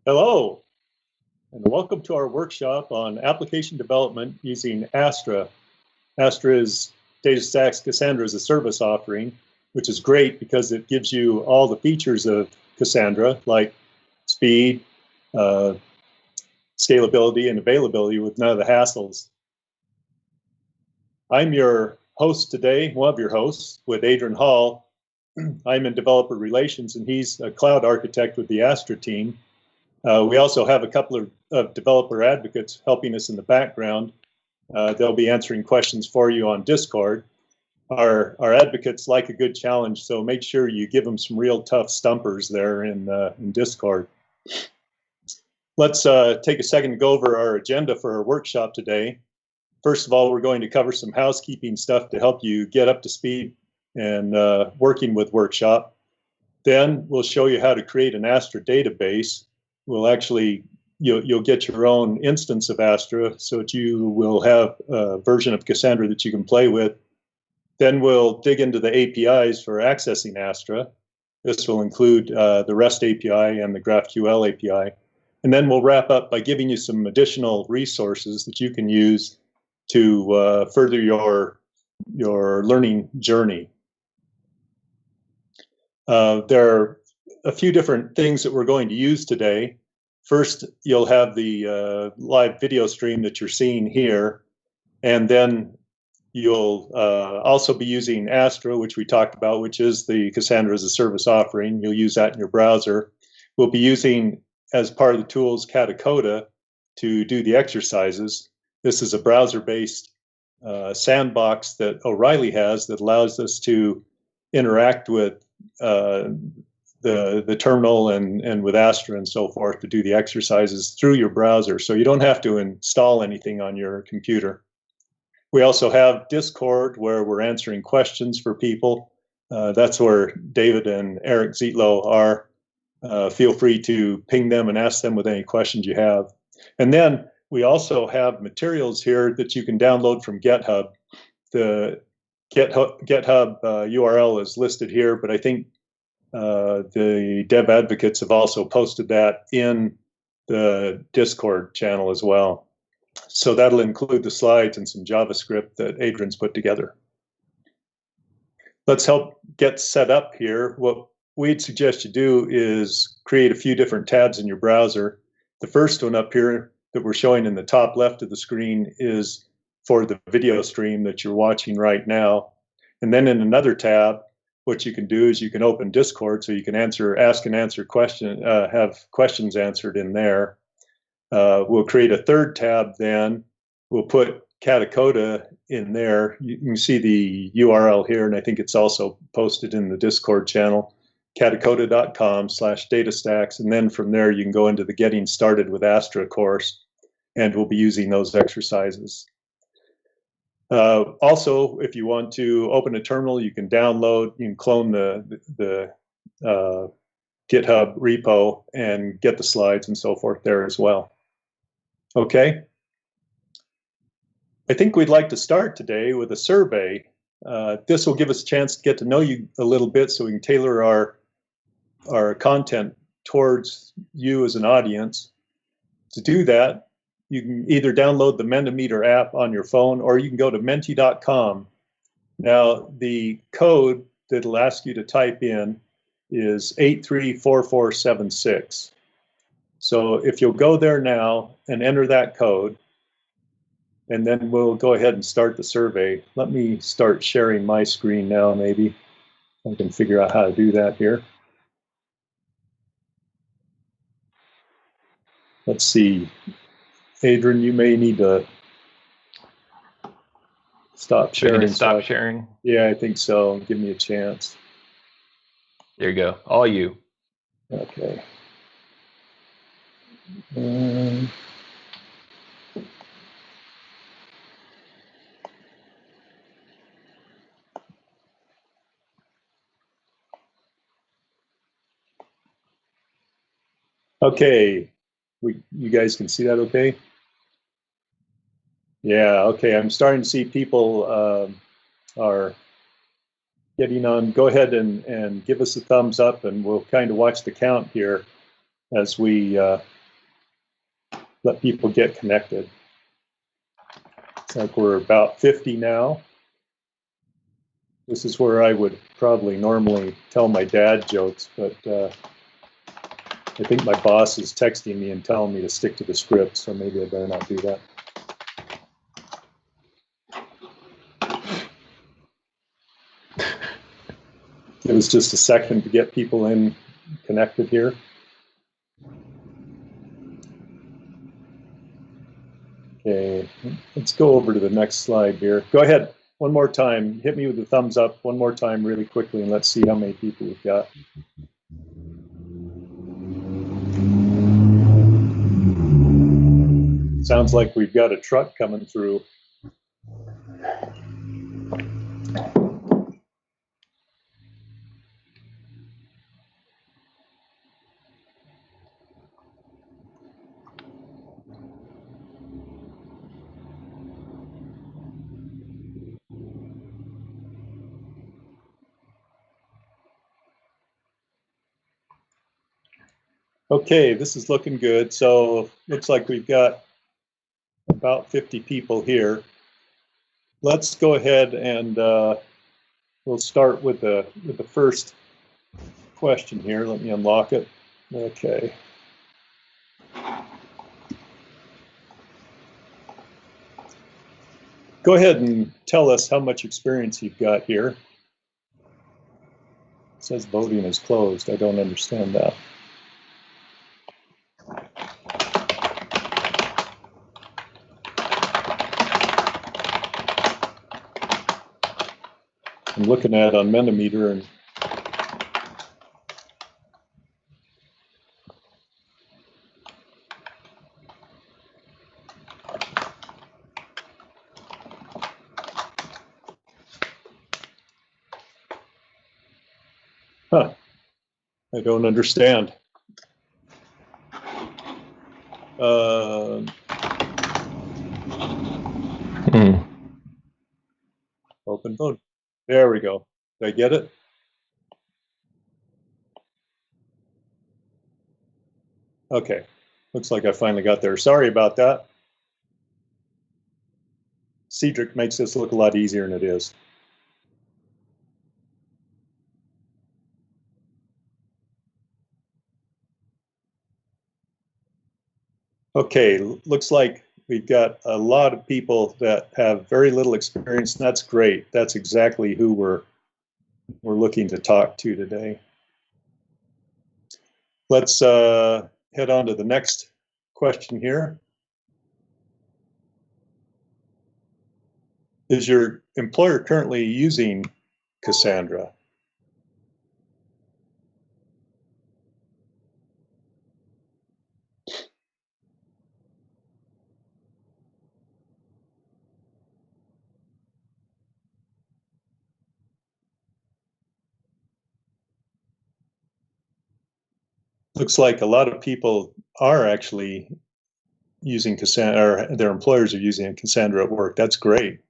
Hello, and welcome to our workshop on application development using Astra. Astra is DataStax Cassandra-as-a-Service offering, which is great because it gives you all the features of Cassandra, like speed, scalability, and availability with none of the hassles. I'm your host today, one of your hosts, with Adrian Hall. I'm in developer relations, and he's a cloud architect with the Astra team. We also have a couple of developer advocates helping us in the background. They'll be answering questions for you on Discord. Our advocates like a good challenge, so make sure you give them some real tough stumpers there in Discord. Let's take a second to go over our agenda for our workshop today. First of all, we're going to cover some housekeeping stuff to help you get up to speed and working with Workshop. Then we'll show you how to create an Astra database. We'll actually, you'll get your own instance of Astra so that you will have a version of Cassandra that you can play with. Then we'll dig into the APIs for accessing Astra. This will include the REST API and the GraphQL API. And then we'll wrap up by giving you some additional resources that you can use to further your learning journey. There are a few different things that we're going to use today. First, you'll have the live video stream that you're seeing here, and then you'll also be using Astra, which we talked about, which is the Cassandra-as-a-Service offering. You'll use that in your browser. We'll be using, as part of the tools, Katacoda to do the exercises. This is a browser-based sandbox that O'Reilly has that allows us to interact with the terminal and with Astra and so forth to do the exercises through your browser, so you don't have to install anything on your computer. We also have Discord, where we're answering questions for people. That's where David and Eric Zietlow are. Feel free to ping them and ask them with any questions you have. And then we also have materials here that you can download from GitHub. The GitHub URL is listed here, but I think the dev advocates have also posted that in the Discord channel as well. So that'll include the slides and some JavaScript that Adrian's put together. Let's help get set up here. What we'd suggest you do is create a few different tabs in your browser. The first one up here that we're showing in the top left of the screen is for the video stream that you're watching right now. And then in another tab, what you can do is you can open Discord, so you can ask and answer questions, have questions answered in there. We'll create a third tab then. We'll put Katacoda in there. You can see the URL here, and I think it's also posted in the Discord channel, katacoda.com/datastax. And then from there, you can go into the Getting Started with Astra course, and we'll be using those exercises. Also, if you want to open a terminal, you can download, you can clone the GitHub repo and get the slides and so forth there as well. Okay. I think we'd like to start today with a survey. This will give us a chance to get to know you a little bit so we can tailor our content towards you as an audience. To do that, you can either download the Mentimeter app on your phone, or you can go to menti.com. Now, the code that it'll ask you to type in is 834476. So if you'll go there now and enter that code, and then we'll go ahead and start the survey. Let me start sharing my screen now, maybe. I can figure out how to do that here. Let's see. Adrian, you may need to stop sharing. Stop sharing? Yeah, I think so. Give me a chance. There you go. All you. Okay. Okay. You guys can see that okay? Yeah, okay. I'm starting to see people are getting on. Go ahead and give us a thumbs up, and we'll kind of watch the count here. as we let people get connected. It's like we're about 50 now. This is where I would probably normally tell my dad jokes, but I think my boss is texting me and telling me to stick to the script, so maybe I better not do that. Give us just a second to get people in connected here. Okay, let's go over to the next slide here. Go ahead, one more time. Hit me with the thumbs up one more time really quickly, and let's see how many people we've got. Sounds like we've got a truck coming through. Okay, this is looking good. So looks like we've got about 50 people here. Let's go ahead and we'll start with the first question here. Let me unlock it. Okay. Go ahead and tell us how much experience you've got here. It says voting is closed. I don't understand that. I'm looking at on Mentimeter and I don't understand. Open vote. There we go. Did I get it? Okay. Looks like I finally got there. Sorry about that. Cedric makes this look a lot easier than it is. Okay, looks like we've got a lot of people that have very little experience, and that's great. That's exactly who we're looking to talk to today. Let's head on to the next question here. Is your employer currently using Cassandra? Looks like a lot of people are actually using Cassandra, or their employers are using Cassandra at work. That's great.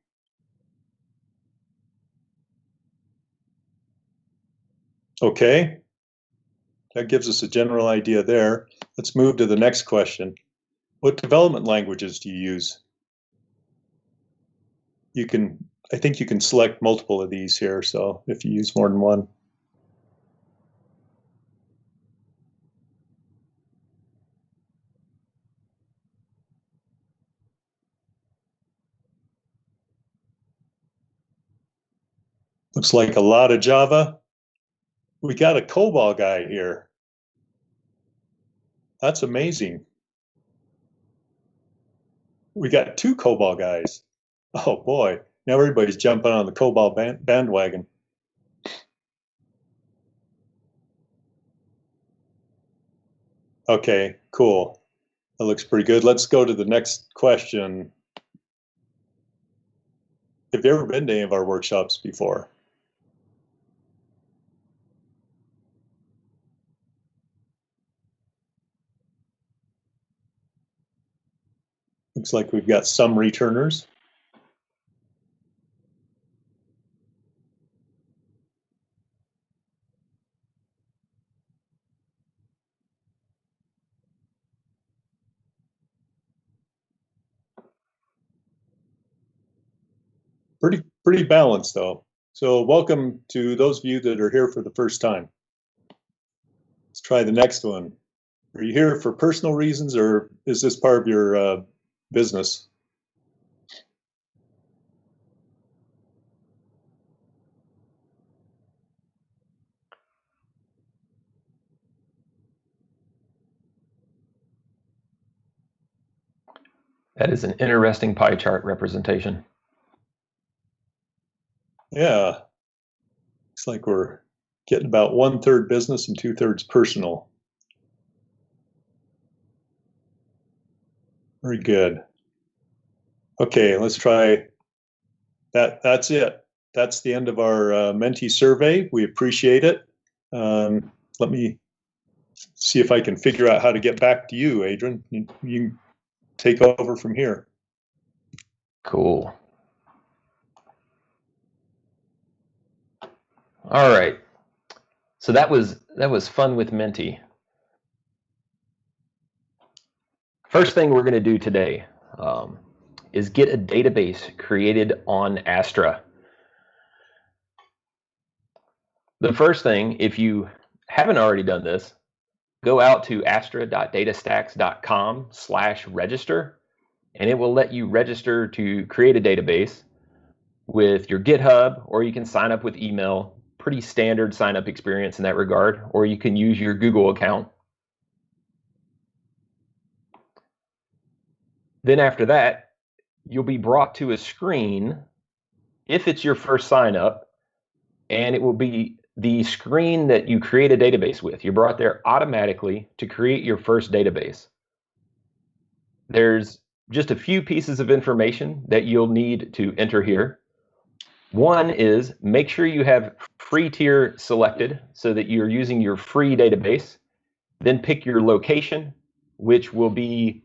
Okay, that gives us a general idea there. Let's move to the next question. What development languages do you use? I think you can select multiple of these here, so if you use more than one. Looks like a lot of Java. We got a COBOL guy here. That's amazing. We got two COBOL guys. Oh boy, now everybody's jumping on the COBOL bandwagon. Okay, cool. That looks pretty good. Let's go to the next question. Have you ever been to any of our workshops before? Looks like we've got some returners. pretty balanced though. So welcome to those of you that are here for the first time. Let's try the next one. Are you here for personal reasons, or is this part of your business? That is an interesting pie chart representation. Yeah. Looks like we're getting about 1/3 business and 2/3 personal. Very good. Okay, let's try that. That's it. That's the end of our Menti survey. We appreciate it. Let me see if I can figure out how to get back to you, Adrian. You take over from here. Cool. All right. So that was fun with Menti. First thing we're going to do today is get a database created on Astra. The first thing, if you haven't already done this, go out to astra.datastax.com/register, and it will let you register to create a database with your GitHub, or you can sign up with email. Pretty standard sign up experience in that regard, or you can use your Google account. Then after that, you'll be brought to a screen if it's your first sign up, and it will be the screen that you create a database with. You're brought there automatically to create your first database. There's just a few pieces of information that you'll need to enter here. One is make sure you have free tier selected so that you're using your free database. Then pick your location, which will be,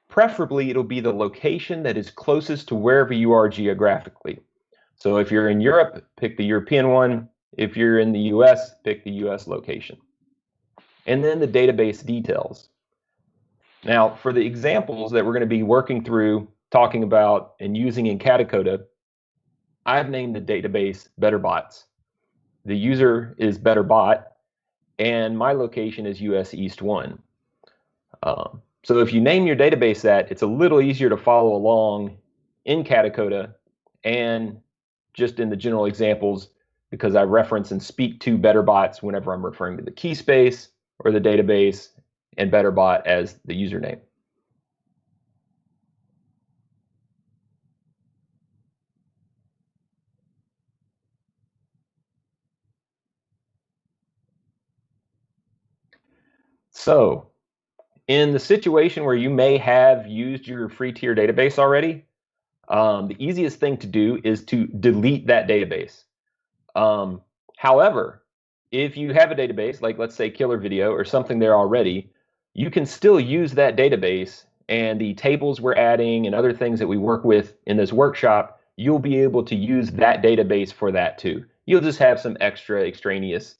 preferably it'll be the location that is closest to wherever you are geographically. So if you're in Europe, pick the European one. If you're in the US, pick the US location. And then the database details. Now, for the examples that we're going to be working through, talking about, and using in Catacoda, I've named the database BetterBotz. The user is BetterBot, and my location is US East 1. So if you name your database that, it's a little easier to follow along in Catacoda and just in the general examples, because I reference and speak to BetterBotz whenever I'm referring to the key space or the database, and BetterBot as the username. So in the situation where you may have used your free tier database already, the easiest thing to do is to delete that database. However, if you have a database, like let's say Killer Video or something there already, you can still use that database, and the tables we're adding and other things that we work with in this workshop, you'll be able to use that database for that too. You'll just have some extra extraneous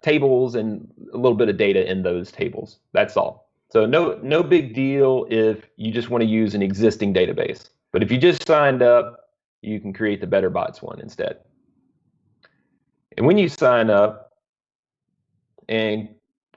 tables and a little bit of data in those tables. That's all. So no big deal if you just want to use an existing database. But if you just signed up, you can create the BetterBotz one instead. And when you sign up and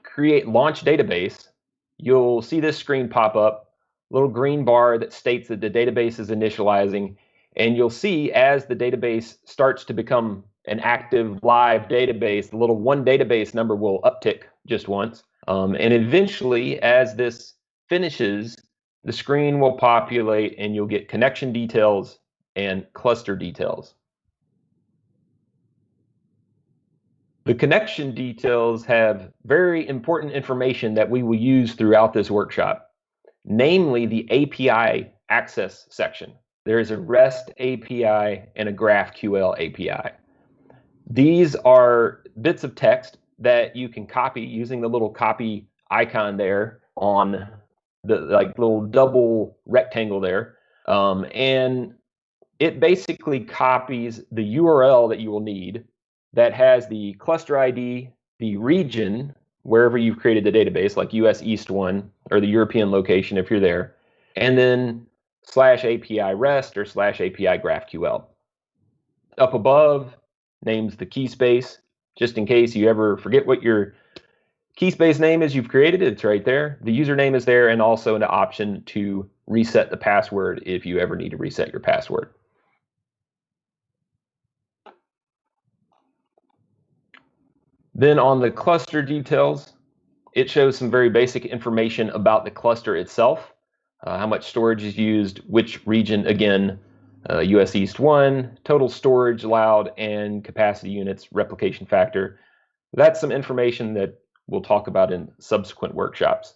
create launch database, you'll see this screen pop up, a little green bar that states that the database is initializing. And you'll see as the database starts to become an active live database, the little one database number will uptick just once. And eventually, as this finishes, the screen will populate and you'll get connection details and cluster details. The connection details have very important information that we will use throughout this workshop, namely the API access section. There is a REST API and a GraphQL API. These are bits of text that you can copy using the little copy icon there on the little double rectangle there. And it basically copies the URL that you will need that has the cluster ID, the region, wherever you've created the database, like US East 1 or the European location if you're there, and then /API REST or /API GraphQL. Up above names the key space, just in case you ever forget what your key space name is you've created. It's right there. The username is there, and also an option to reset the password if you ever need to reset your password. Then on the cluster details, it shows some very basic information about the cluster itself, how much storage is used, which region, again, US East 1, total storage allowed, and capacity units, replication factor. That's some information that we'll talk about in subsequent workshops.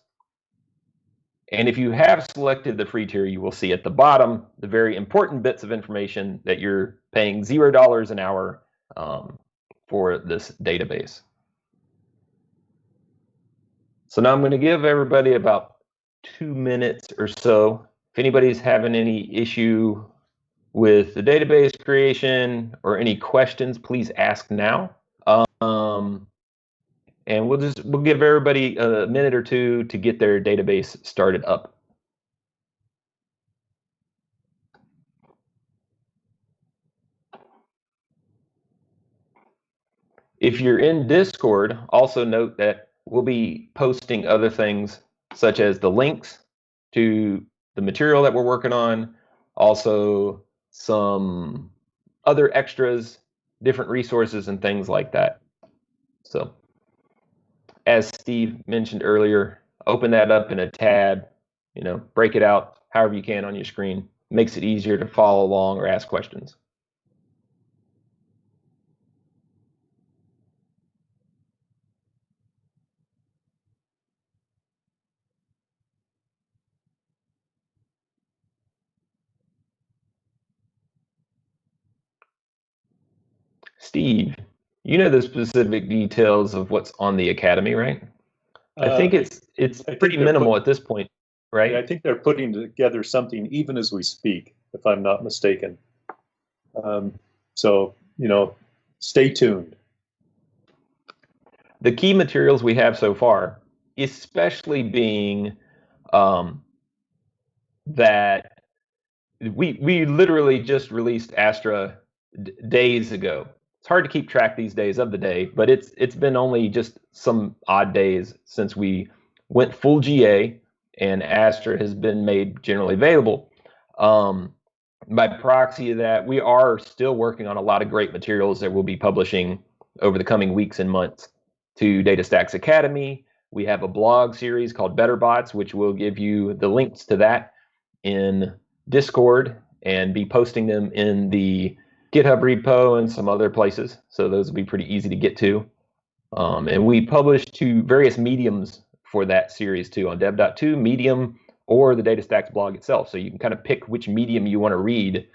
And if you have selected the free tier, you will see at the bottom the very important bits of information that you're paying $0 an hour for this database. So now I'm going to give everybody about 2 minutes or so. If anybody's having any issue with the database creation or any questions, please ask now. And we'll give everybody a minute or two to get their database started up. If you're in Discord, also note that we'll be posting other things such as the links to the material that we're working on, also some other extras, different resources and things like that. So as Steve mentioned earlier, open that up in a tab, break it out however you can on your screen. Makes it easier to follow along or ask questions. Steve, you know the specific details of what's on the Academy, right? I think it's pretty minimal at this point, right? Yeah, I think they're putting together something even as we speak, if I'm not mistaken. So, stay tuned. The key materials we have so far, especially being that we literally just released Astra days ago. It's hard to keep track these days of the day, but it's been only just some odd days since we went full GA and Astra has been made generally available. By proxy of that, we are still working on a lot of great materials that we'll be publishing over the coming weeks and months to DataStax Academy. We have a blog series called Better Botz, which will give you the links to that in Discord and be posting them in the GitHub repo and some other places. So those will be pretty easy to get to. And we publish to various mediums for that series too, on dev.to, Medium, or the DataStax blog itself. So you can kind of pick which medium you want to read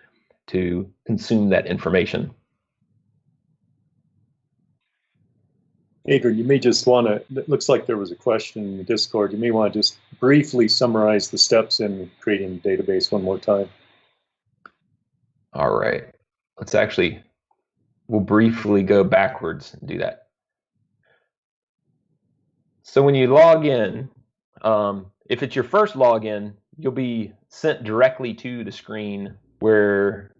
to consume that information. Adrian, you may just want to, it looks like there was a question in the Discord. You may want to just briefly summarize the steps in creating a database one more time. All right. We'll briefly go backwards and do that. So when you log in, if it's your first login, you'll be sent directly to the screen where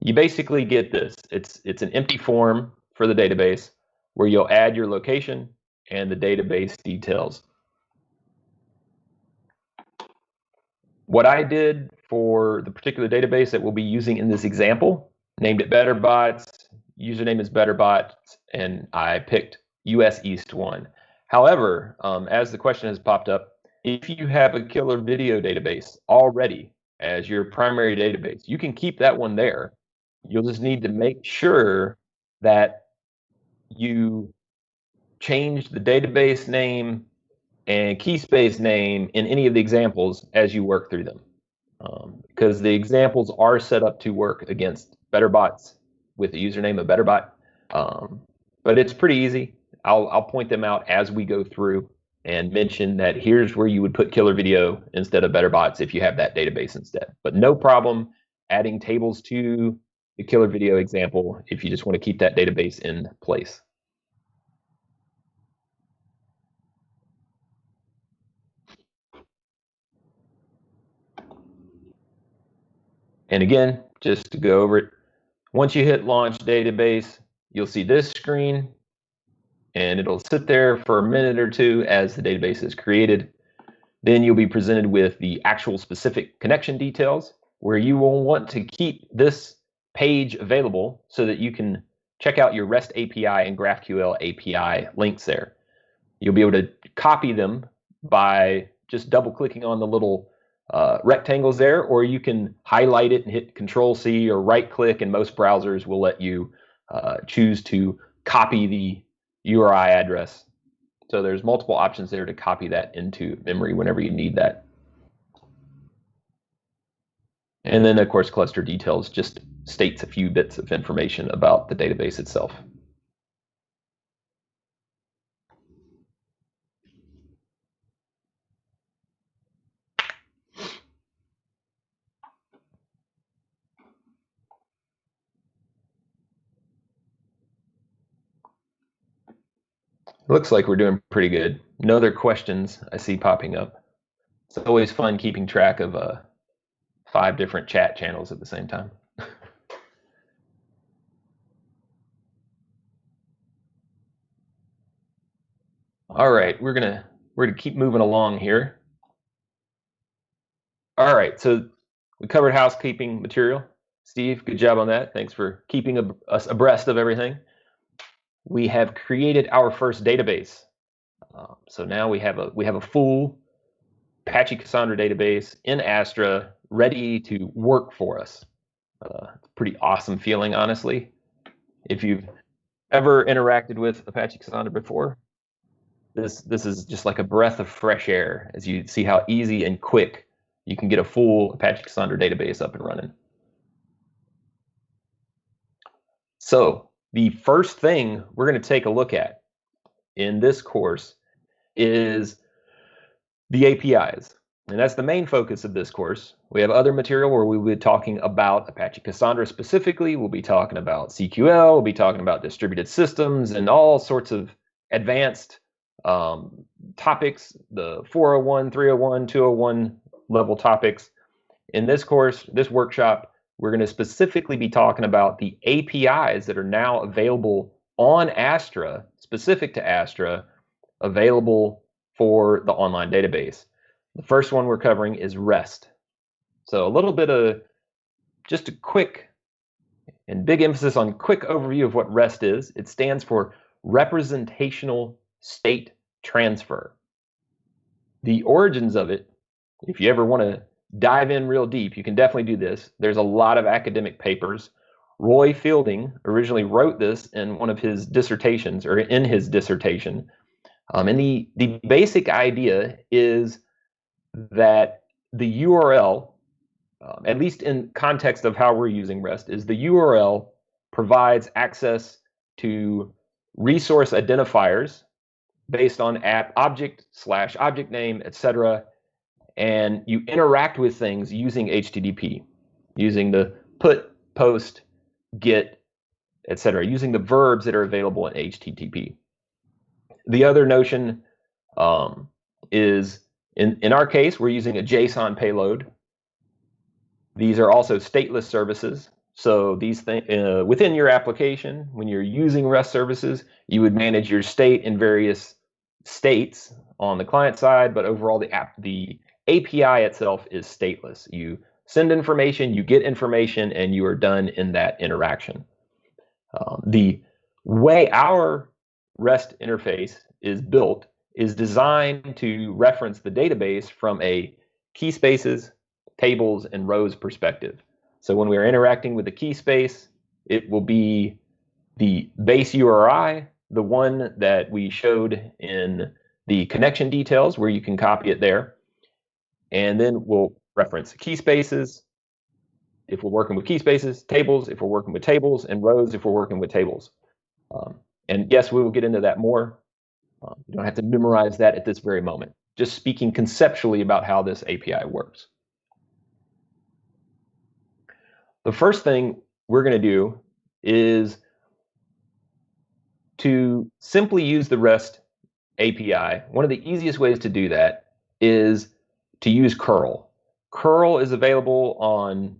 you basically get this. It's an empty form for the database where you'll add your location and the database details. What I did for the particular database that we'll be using in this example, named it Better Botz, username is Better Botz, and I picked US East 1. However, as the question has popped up, if you have a killer video database already as your primary database, you can keep that one there. You'll just need to make sure that you change the database name and key space name in any of the examples as you work through them. Because the examples are set up to work against Better Botz with the username of BetterBot. But it's pretty easy. I'll point them out as we go through and mention that here's where you would put killer video instead of Better Botz if you have that database instead. But no problem adding tables to the killer video example if you just want to keep that database in place. And again, just to go over it, once you hit launch database, you'll see this screen, and it'll sit there for a minute or two as the database is created. Then you'll be presented with the actual specific connection details, where you will want to keep this page available so that you can check out your REST API and GraphQL API links there. You'll be able to copy them by just double-clicking on the little rectangles there, or you can highlight it and hit Control-C or right-click, and most browsers will let you choose to copy the URI address. So there's multiple options there to copy that into memory whenever you need that. And then, of course, cluster details just states a few bits of information about the database itself. Looks like we're doing pretty good. No other questions I see popping up. It's always fun keeping track of 5 different chat channels at the same time. All right, we're gonna keep moving along here. All right, so we covered housekeeping material. Steve, good job on that. Thanks for keeping us abreast of everything. We have created our first database. So now we have a full Apache Cassandra database in Astra ready to work for us. It's a pretty awesome feeling, honestly. If you've ever interacted with Apache Cassandra before, this is just like a breath of fresh air as you see how easy and quick you can get a full Apache Cassandra database up and running. So the first thing we're going to take a look at in this course is the APIs. And that's the main focus of this course. We have other material where we will be talking about Apache Cassandra specifically. We'll be talking about CQL, we'll be talking about distributed systems and all sorts of advanced topics, the 401, 301, 201 level topics. In this course, this workshop, we're going to specifically be talking about the APIs that are now available on Astra, specific to Astra, available for the online database. The first one we're covering is REST. So a little bit of just a quick and big emphasis on quick overview of what REST is. It stands for Representational State Transfer. The origins of it, if you ever want to dive in real deep, you can definitely do this. There's a lot of academic papers. Roy Fielding originally wrote this in one of his dissertations, or in his dissertation. And the basic idea is that the URL, at least in context of how we're using REST, is the URL provides access to resource identifiers based on app object/object name, etc. And you interact with things using HTTP, using the put, post, get, etc., using the verbs that are available in HTTP. The other notion is, in our case, we're using a JSON payload. These are also stateless services. So these things within your application, when you're using REST services, you would manage your state in various states on the client side, but overall the API itself is stateless. You send information, you get information, and you are done in that interaction. The way our REST interface is built is designed to reference the database from a key spaces, tables, and rows perspective. So when we are interacting with the key space, it will be the base URI, the one that we showed in the connection details where you can copy it there. And then we'll reference key spaces if we're working with key spaces, tables if we're working with tables, and rows if we're working with tables. And yes, we will get into that more. You don't have to memorize that at this very moment. Just speaking conceptually about how this API works. The first thing we're going to do is to simply use the REST API. One of the easiest ways to do that is to use curl. Curl is available on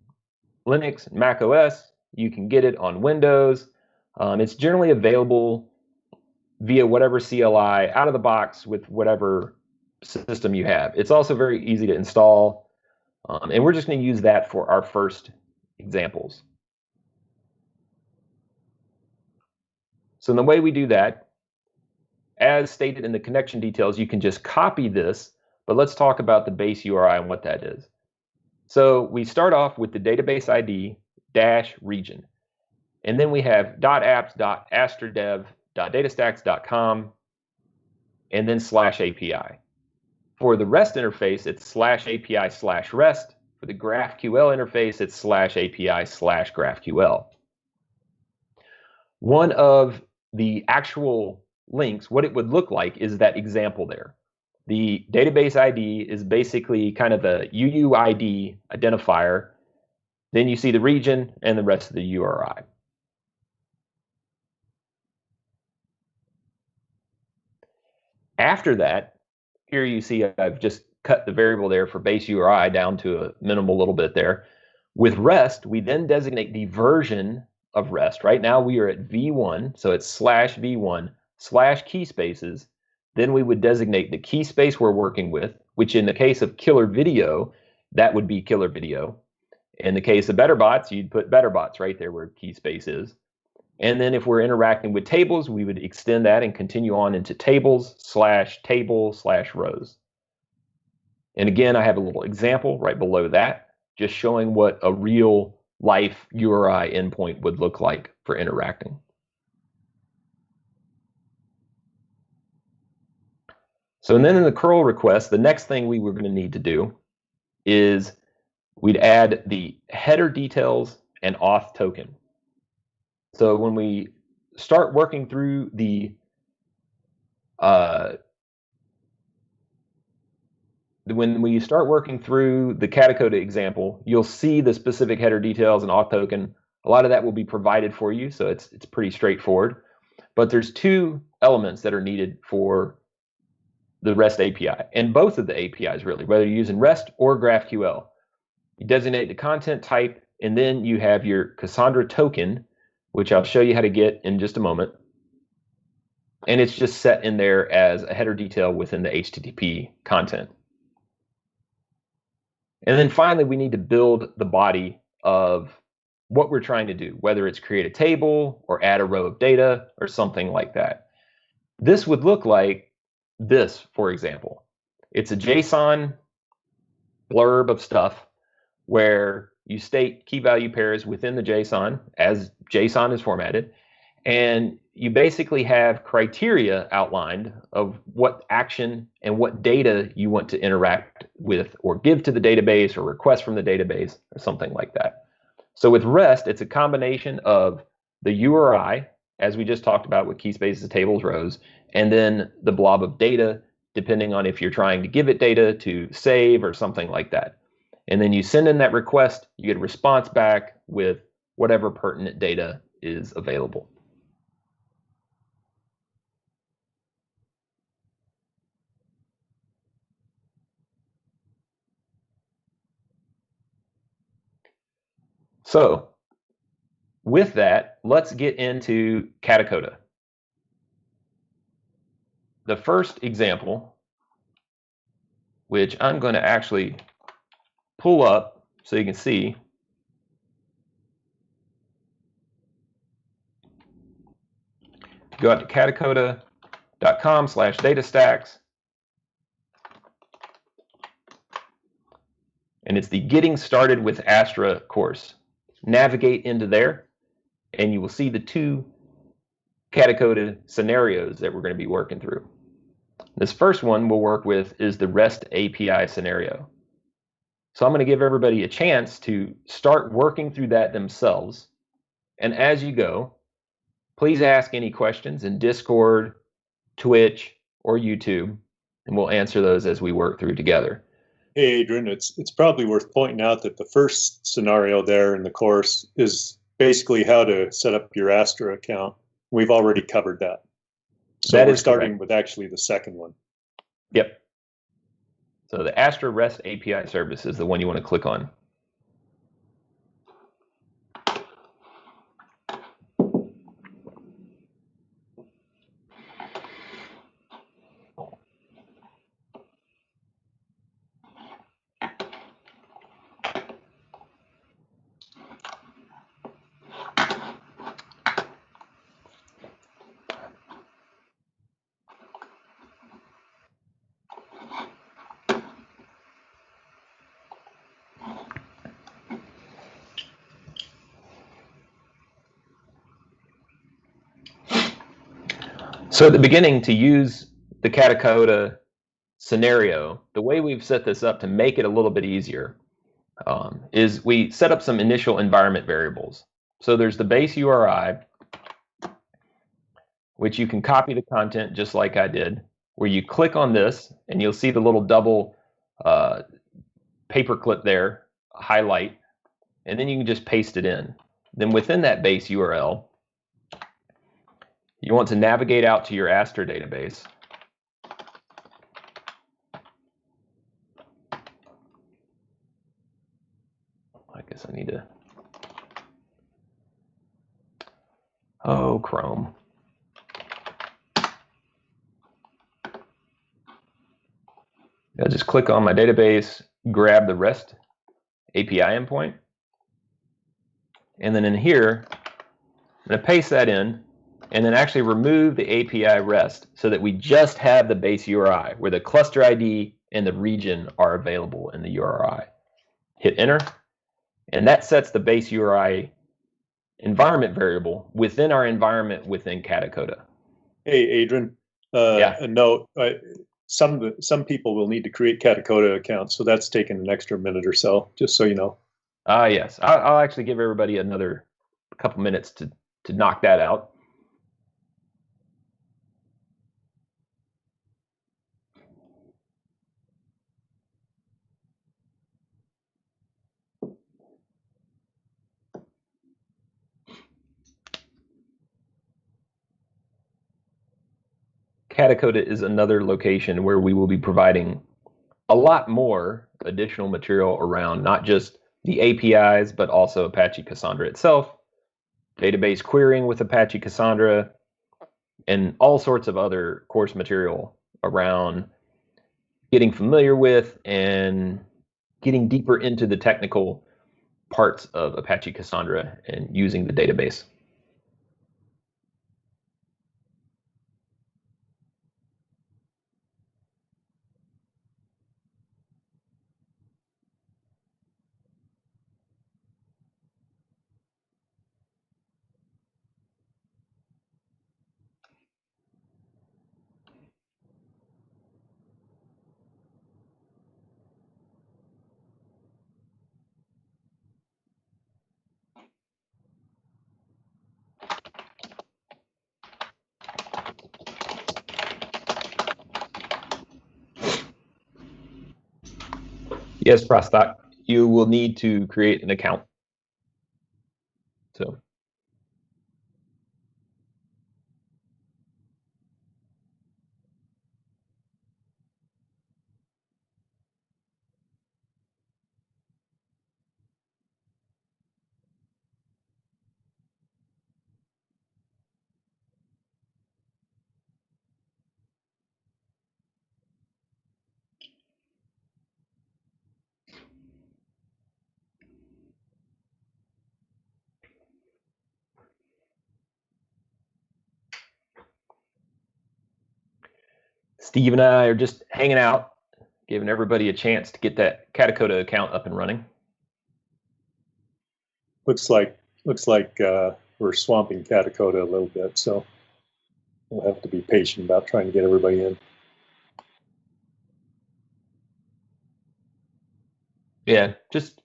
Linux and Mac OS. You can get it on Windows. It's generally available via whatever CLI out of the box with whatever system you have. It's also very easy to install, and we're just going to use that for our first examples. So the way we do that, as stated in the connection details, you can just copy this, but let's talk about the base URI and what that is. So we start off with the database ID -region, and then we have .apps.astradev.datastax.com, and then /API. For the REST interface, it's /API/REST. For the GraphQL interface, it's /API/GraphQL. One of the actual links, what it would look like is that example there. The database ID is basically kind of a UUID identifier. Then you see the region and the rest of the URI. After that, here you see I've just cut the variable there for base URI down to a minimal little bit there. With REST, we then designate the version of REST. Right now we are at v1, so it's /v1/key spaces. Then we would designate the key space we're working with, which in the case of killer video, that would be killer video. In the case of BetterBotz, you'd put BetterBotz right there where key space is. And then if we're interacting with tables, we would extend that and continue on into tables/table/rows. And again, I have a little example right below that, just showing what a real life URI endpoint would look like for interacting. So then in the curl request, the next thing we were going to need to do is we'd add the header details and auth token. So when we start working through the Katacoda example, you'll see the specific header details and auth token. A lot of that will be provided for you, so it's pretty straightforward. But there's two elements that are needed for the REST API, and both of the APIs really, whether you're using REST or GraphQL. You designate the content type, and then you have your Cassandra token, which I'll show you how to get in just a moment. And it's just set in there as a header detail within the HTTP content. And then finally, we need to build the body of what we're trying to do, whether it's create a table or add a row of data or something like that. This would look like this, for example. It's a JSON blurb of stuff where you state key value pairs within the JSON as JSON is formatted, and you basically have criteria outlined of what action and what data you want to interact with or give to the database or request from the database or something like that. So with REST, it's a combination of the URI, as we just talked about with key spaces, tables, rows, and then the blob of data, depending on if you're trying to give it data to save or something like that. And then you send in that request, you get a response back with whatever pertinent data is available. So with that, let's get into Katacoda. The first example, which I'm going to actually pull up so you can see. Go out to katacoda.com/datastax. And it's the Getting Started with Astra course. Navigate into there, and you will see the two Katacoda scenarios that we're going to be working through. This first one we'll work with is the REST API scenario. So I'm going to give everybody a chance to start working through that themselves. And as you go, please ask any questions in Discord, Twitch, or YouTube, and we'll answer those as we work through together. Hey, Adrian, it's probably worth pointing out that the first scenario there in the course is basically how to set up your Astra account. We've already covered that. So we're starting with actually the second one. Yep. So the Astra REST API service is the one you want to click on. So at the beginning, to use the Katacoda scenario, the way we've set this up to make it a little bit easier is we set up some initial environment variables. So there's the base URI, which you can copy the content just like I did, where you click on this and you'll see the little double paperclip there, highlight, and then you can just paste it in. Then within that base URL, you want to navigate out to your Astra database. I guess I need to, oh, Chrome. I'll just click on my database, grab the REST API endpoint, and then in here, I'm going to paste that in, and then actually remove the API REST so that we just have the base URI, where the cluster ID and the region are available in the URI. Hit enter, and that sets the base URI environment variable within our environment within Katacoda. Hey, Adrian, Yeah. a note. Some people will need to create Katacoda accounts, so that's taken an extra minute or so, just so you know. Yes, I'll actually give everybody another couple minutes to knock that out. Katacoda is another location where we will be providing a lot more additional material around not just the APIs, but also Apache Cassandra itself, database querying with Apache Cassandra, and all sorts of other course material around getting familiar with and getting deeper into the technical parts of Apache Cassandra and using the database. Yes, Prostak, you will need to create an account. So. Steve and I are just hanging out, giving everybody a chance to get that Katacoda account up and running. Looks like we're swamping Katacoda a little bit, so we'll have to be patient about trying to get everybody in. Yeah, just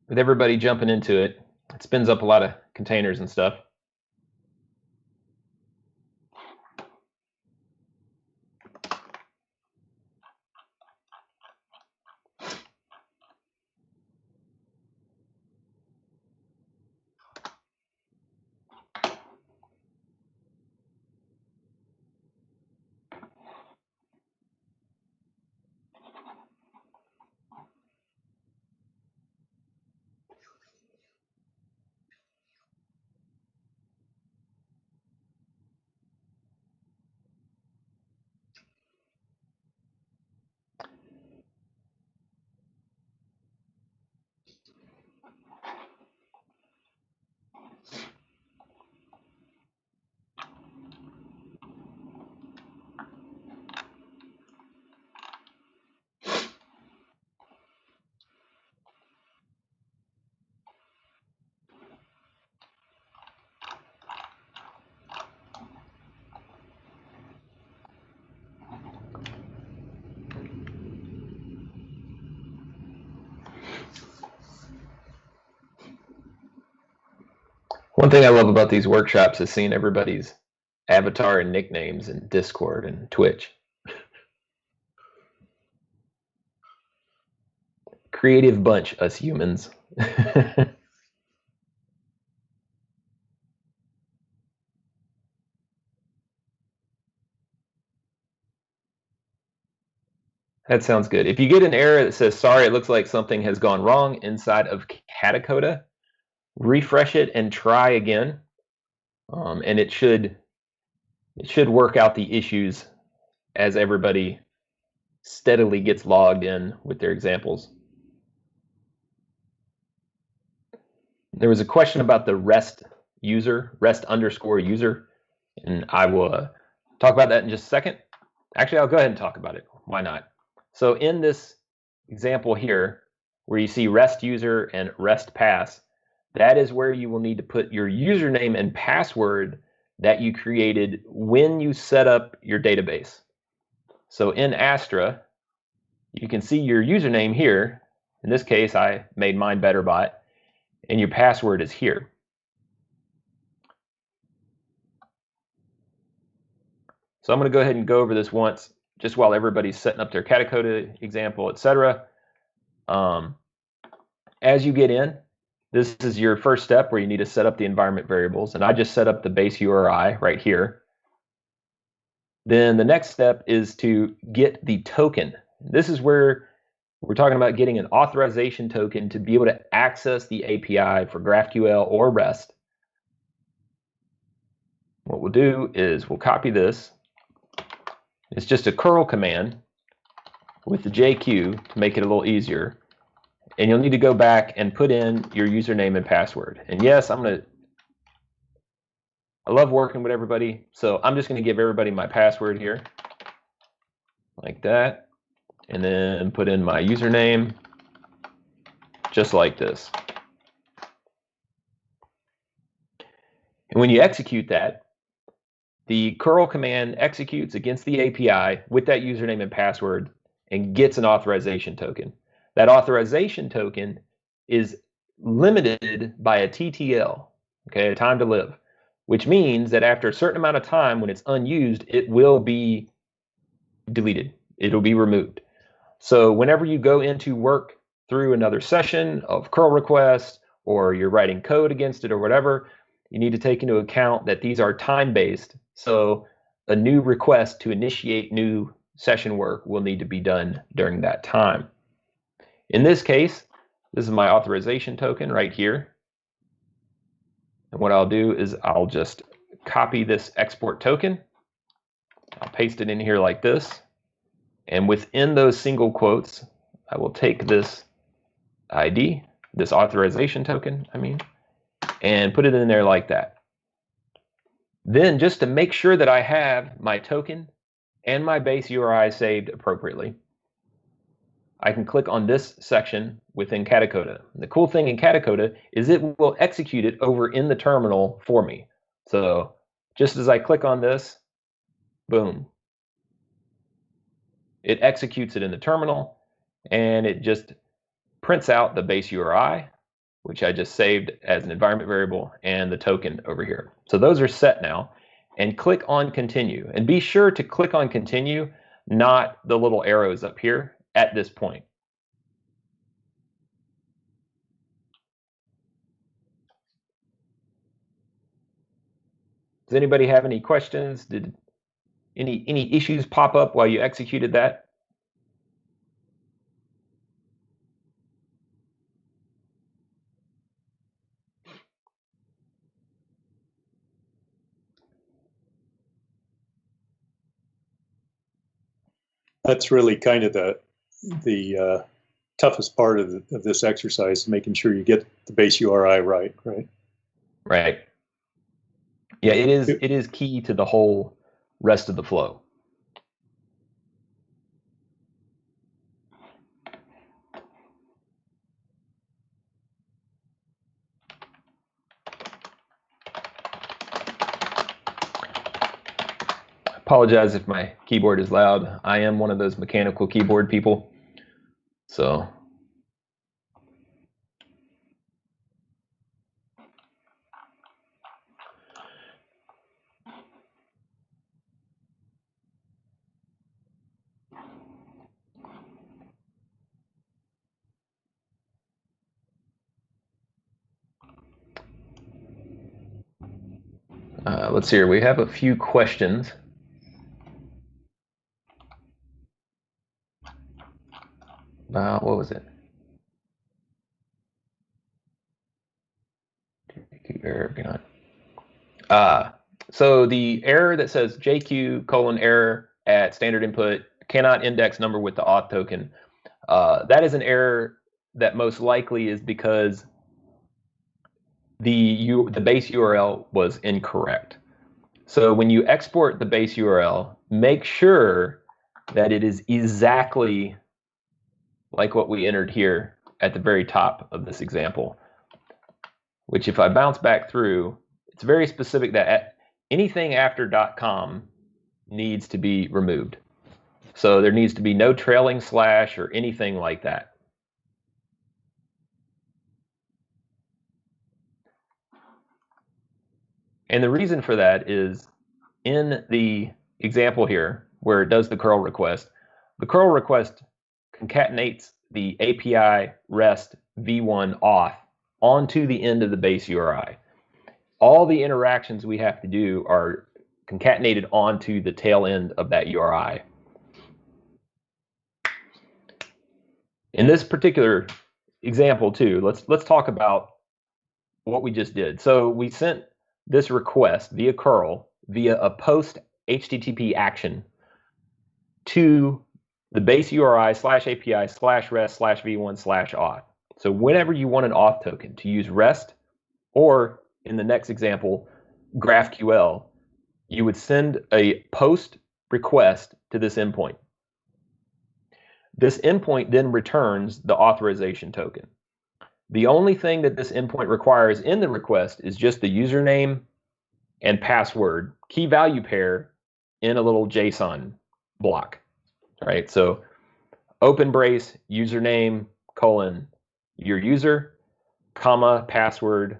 with everybody jumping into it, it spins up a lot of containers and stuff. One thing I love about these workshops is seeing everybody's avatar and nicknames in Discord and Twitch. Creative bunch, us humans. That sounds good. If you get an error that says, sorry, it looks like something has gone wrong inside of Katacoda, refresh it and try again. And it should work out the issues as everybody steadily gets logged in with their examples. There was a question about the REST user, REST_user, and I will talk about that in just a second. Actually, I'll go ahead and talk about it. Why not? So in this example here, where you see REST user and REST pass, that is where you will need to put your username and password that you created when you set up your database. So in Astra, you can see your username here. In this case, I made mine BetterBot, and your password is here. So I'm going to go ahead and go over this once, just while everybody's setting up their Katacoda example, etc. As you get in, this is your first step where you need to set up the environment variables, and I just set up the base URI right here. Then the next step is to get the token. This is where we're talking about getting an authorization token to be able to access the API for GraphQL or REST. What we'll do is we'll copy this. It's just a curl command with the JQ to make it a little easier. And you'll need to go back and put in your username and password. And yes, I love working with everybody, so I'm just going to give everybody my password here, like that, and then put in my username, just like this. And when you execute that, the curl command executes against the API with that username and password and gets an authorization token. That authorization token is limited by a TTL, okay, a time to live, which means that after a certain amount of time, when it's unused, it will be deleted. It'll be removed. So whenever you go into work through another session of curl request, or you're writing code against it or whatever, you need to take into account that these are time-based. So a new request to initiate new session work will need to be done during that time. In this case, this is my authorization token right here. And what I'll do is I'll just copy this export token. I'll paste it in here like this. And within those single quotes, I will take this ID, this authorization token, and put it in there like that. Then, just to make sure that I have my token and my base URI saved appropriately, I can click on this section within Katacoda. The cool thing in Katacoda is it will execute it over in the terminal for me. So just as I click on this, boom, it executes it in the terminal, and it just prints out the base URI, which I just saved as an environment variable, and the token over here. So those are set now, and click on continue. And be sure to click on continue, not the little arrows up here at this point. Does anybody have any questions? Did any issues pop up while you executed that? That's really kind of the toughest part of this exercise, making sure you get the base URI right. Right. Yeah, it is key to the whole rest of the flow. Apologize if my keyboard is loud. I am one of those mechanical keyboard people. So Let's see here. We have a few questions. What was it? So the error that says JQ:error at standard input cannot index number with the auth token. That is an error that most likely is because the base URL was incorrect. So when you export the base URL, make sure that it is exactly like what we entered here at the very top of this example, which if I bounce back through, it's very specific that anything after .com needs to be removed. So there needs to be no trailing slash or anything like that. And the reason for that is in the example here, where it does the curl request, the curl request concatenates the API REST v1 auth onto the end of the base URI. All the interactions we have to do are concatenated onto the tail end of that URI. In this particular example too, let's talk about what we just did. So we sent this request via curl via a post HTTP action to the base URI /API/REST/v1/auth. So whenever you want an auth token to use REST, or in the next example, GraphQL, you would send a post request to this endpoint. This endpoint then returns the authorization token. The only thing that this endpoint requires in the request is just the username and password key value pair in a little JSON block, right? So open brace, username, colon, your user, comma, password,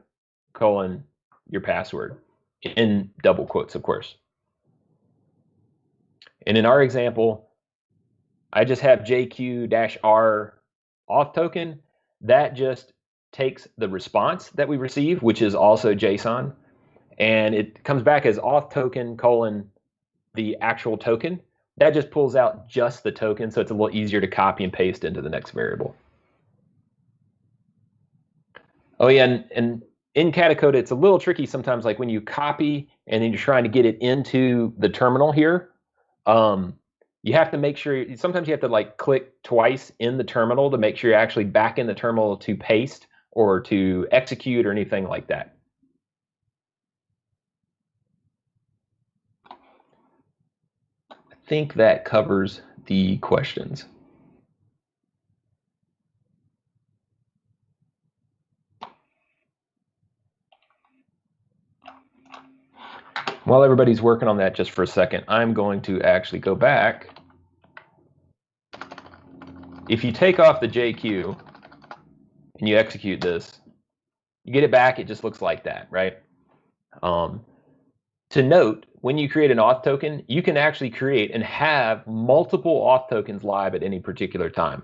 colon, your password, in double quotes, of course. And in our example, I just have JQ-R auth token. That just takes the response that we receive, which is also JSON, and it comes back as auth token colon the actual token. That just pulls out just the token, so it's a little easier to copy and paste into the next variable. Oh yeah, and in Katacoda, it's a little tricky sometimes, like when you copy and then you're trying to get it into the terminal here. You have to make sure, sometimes you have to like click twice in the terminal to make sure you're actually back in the terminal to paste or to execute or anything like that. I think that covers the questions. While everybody's working on that just for a second, I'm going to actually go back. If you take off the JQ and you execute this, you get it back, it just looks like that, right? To note, when you create an auth token, you can actually create and have multiple auth tokens live at any particular time.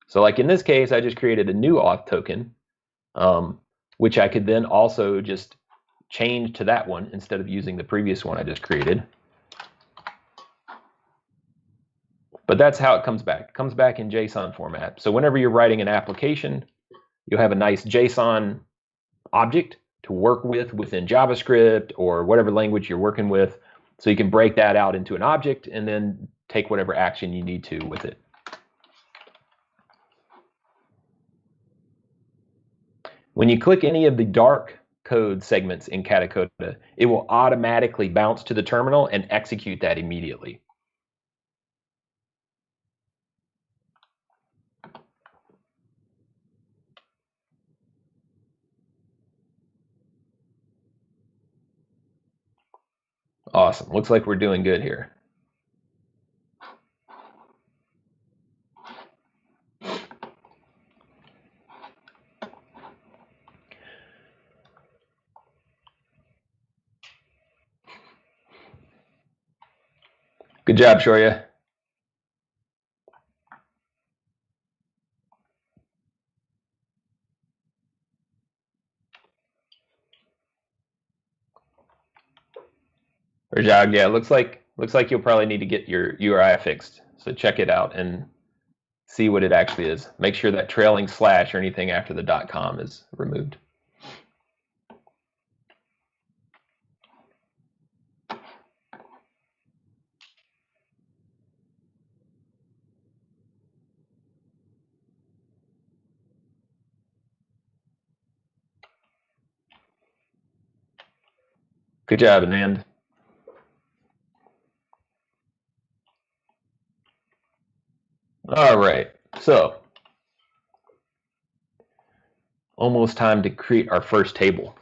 So like in this case, I just created a new auth token, which I could then also just change to that one instead of using the previous one I just created. But that's how it comes back. It comes back in JSON format. So whenever you're writing an application, you'll have a nice JSON object to work with within JavaScript or whatever language you're working with. So you can break that out into an object and then take whatever action you need to with it. When you click any of the dark code segments in Katacoda, it will automatically bounce to the terminal and execute that immediately. Awesome. Looks like we're doing good here. Good job, Shoria. Rajag, yeah, looks like you'll probably need to get your URI fixed. So check it out and see what it actually is. Make sure that trailing slash or anything after the .com is removed. Good job, Anand. All right, so almost time to create our first table.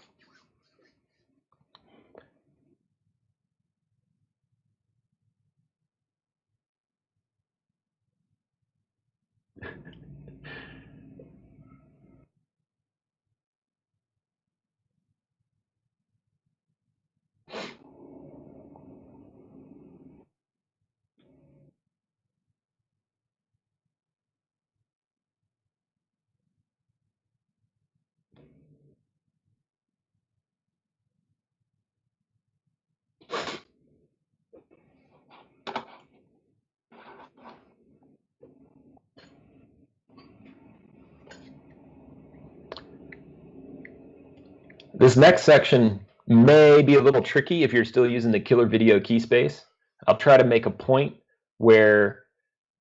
This next section may be a little tricky if you're still using the killer video key space. I'll try to make a point where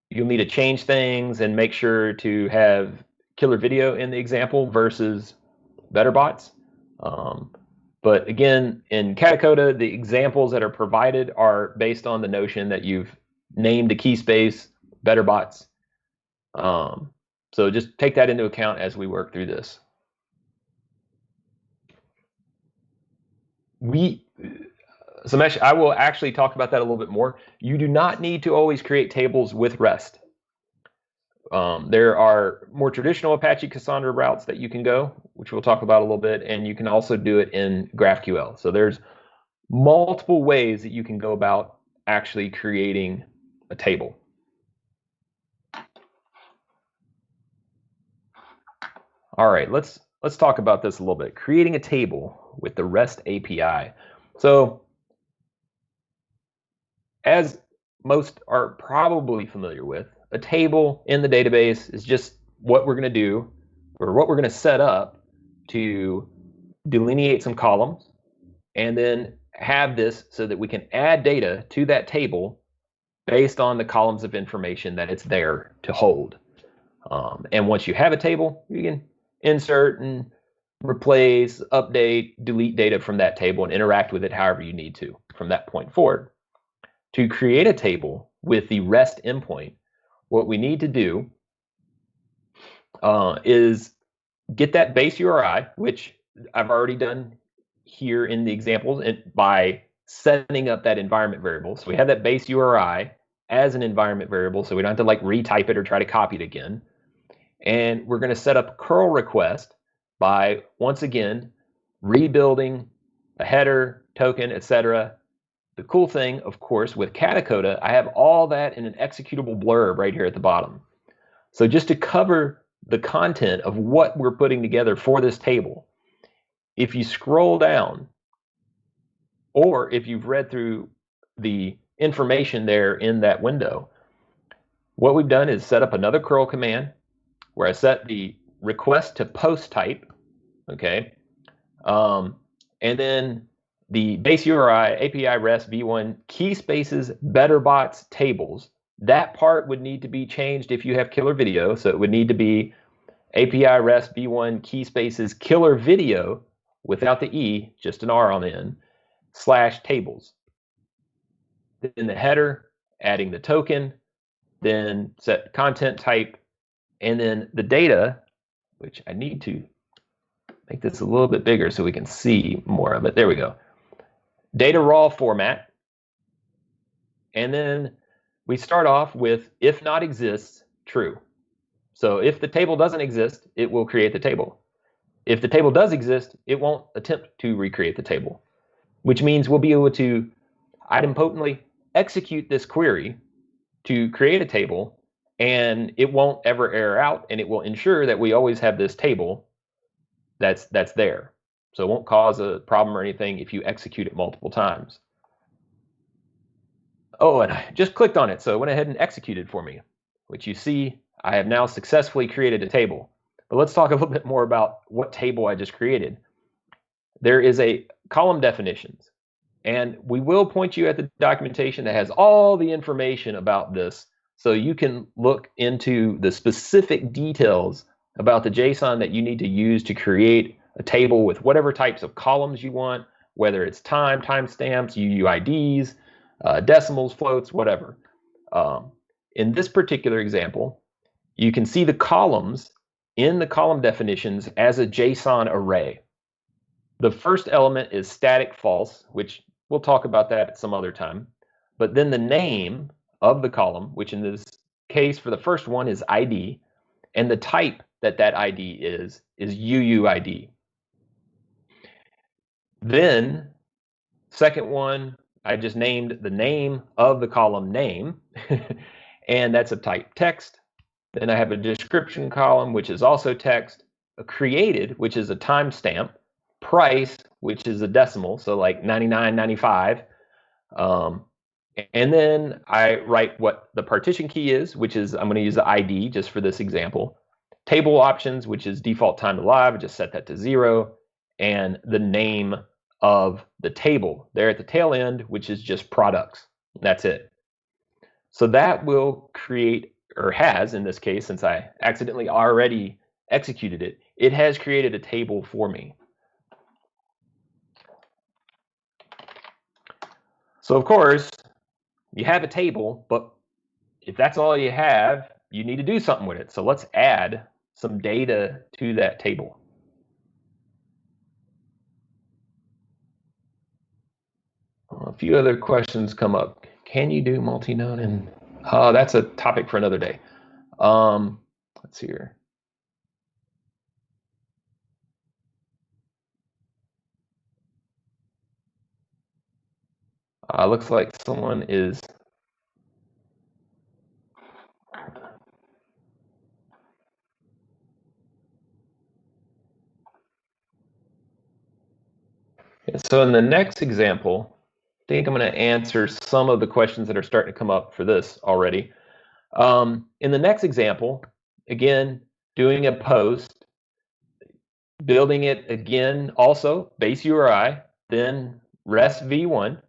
you'll need to change things and make sure to have killer video in the example versus BetterBotz. But again, in Katacoda, the examples that are provided are based on the notion that you've named a key space, BetterBotz. So just take that into account as we work through this. Samesh, I will actually talk about that a little bit more. You do not need to always create tables with REST. There are more traditional Apache Cassandra routes that you can go, which we'll talk about a little bit, and you can also do it in GraphQL. So there's multiple ways that you can go about actually creating a table. All right, let's talk about this a little bit. Creating a table with the REST API. So as most are probably familiar with, a table in the database is just what we're going to do, or what we're going to set up to delineate some columns, and then have this so that we can add data to that table based on the columns of information that it's there to hold. And once you have a table, you can insert and replace, update, delete data from that table and interact with it however you need to from that point forward. To create a table with the REST endpoint, what we need to do is get that base URI, which I've already done here in the examples, and by setting up that environment variable. So we have that base URI as an environment variable, so we don't have to like retype it or try to copy it again. And we're going to set up a curl request by, once again, rebuilding a header, token, etc. The cool thing, of course, with Katacoda, I have all that in an executable blurb right here at the bottom. So just to cover the content of what we're putting together for this table, if you scroll down, or if you've read through the information there in that window, what we've done is set up another curl command where I set the request to post type, okay, and then the base URI, API REST v1 key spaces BetterBotz tables. That part would need to be changed if you have killer video, so it would need to be API REST v1 key spaces killer video without the E, just an R on the end, / tables. Then the header, adding the token, then set content type, and then the data, which I need to make this a little bit bigger so we can see more of it. There we go. Data raw format. And then we start off with if not exists, true. So if the table doesn't exist, it will create the table. If the table does exist, it won't attempt to recreate the table, which means we'll be able to idempotently execute this query to create a table, and it won't ever error out, and it will ensure that we always have this table that's there. So it won't cause a problem or anything if you execute it multiple times. Oh, and I just clicked on it, so it went ahead and executed for me, which you see I have now successfully created a table. But let's talk a little bit more about what table I just created. There is a column definitions, and we will point you at the documentation that has all the information about this, so you can look into the specific details about the JSON that you need to use to create a table with whatever types of columns you want, whether it's timestamps, UUIDs, decimals, floats, whatever. In this particular example, you can see the columns in the column definitions as a JSON array. The first element is static false, which we'll talk about that at some other time. But then the name of the column, which in this case for the first one is ID, and the type that ID is UUID. Then, second one, I just named the name of the column name, and that's a type text. Then I have a description column, which is also text, a created, which is a timestamp, price, which is a decimal, so like 99.95. And then I write what the partition key is, which is, I'm going to use the ID just for this example. Table options, which is default time to live, I just set that to 0. And the name of the table there at the tail end, which is just products. That's it. So that will create, or has in this case, since I accidentally already executed it, it has created a table for me. So of course, you have a table, but if that's all you have, you need to do something with it. So let's add some data to that table. A few other questions come up. Can you do multi-node? And that's a topic for another day. Let's see here. Looks like someone is so in the next example, I think I'm going to answer some of the questions that are starting to come up for this already. In the next example, again, doing a post, building it again, also base URI, then REST v1,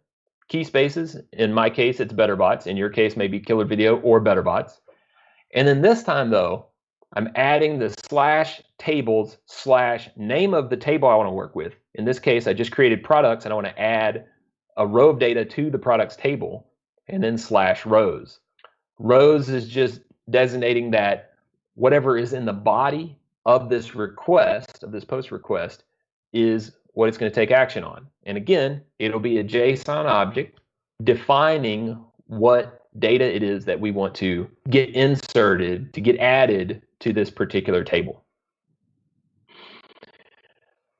key spaces. In my case, it's BetterBotz. In your case, maybe Killer Video or BetterBotz. And then this time, though, I'm adding the /tables/ name of the table I want to work with. In this case, I just created products, and I want to add a row of data to the products table, and then /rows. Rows is just designating that whatever is in the body of this request, of this post request, is what it's going to take action on. And again, it'll be a JSON object defining what data it is that we want to get inserted, to get added to this particular table.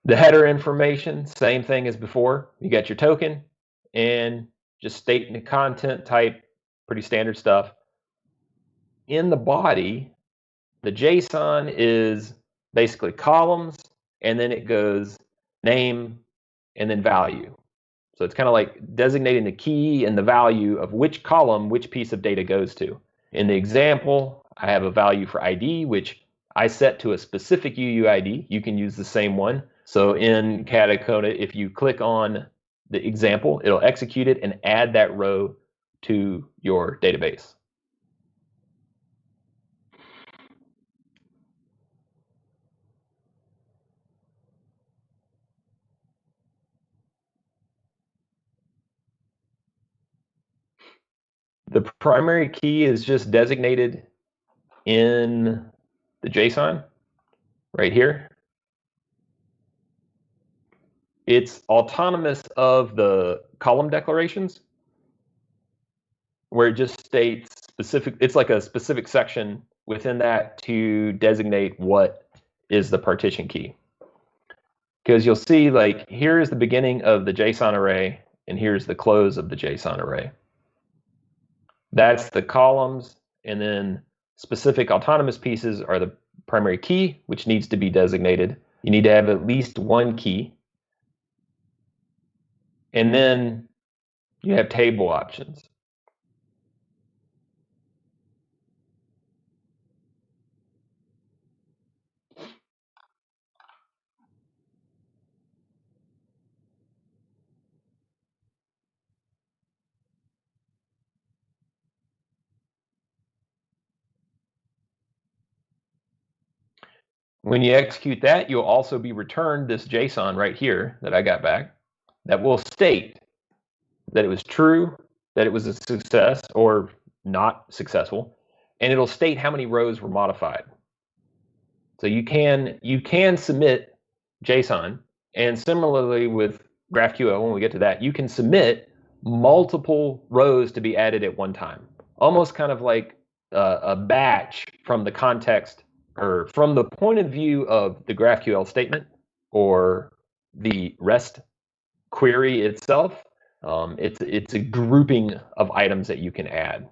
The header information, same thing as before. You got your token and just stating the content type, pretty standard stuff. In the body, the JSON is basically columns, and then it goes name and then value. So it's kind of like designating the key and the value of which column which piece of data goes to. In the example, I have a value for ID, which I set to a specific UUID. You can use the same one. So in Katacoda, if you click on the example, it'll execute it and add that row to your database. The primary key is just designated in the JSON right here. It's autonomous of the column declarations, where it just states specific, it's like a specific section within that to designate what is the partition key. Because you'll see, like, here is the beginning of the JSON array, and here's the close of the JSON array. That's the columns, and then specific autonomous pieces are the primary key, which needs to be designated. You need to have at least one key. And then you have table options. When you execute that, you'll also be returned this JSON right here that I got back that will state that it was true, that it was a success or not successful, and it'll state how many rows were modified. So you can submit JSON, and similarly with GraphQL, when we get to that, you can submit multiple rows to be added at one time, almost kind of like a batch from the context or from the point of view of the GraphQL statement or the REST query itself. It's a grouping of items that you can add.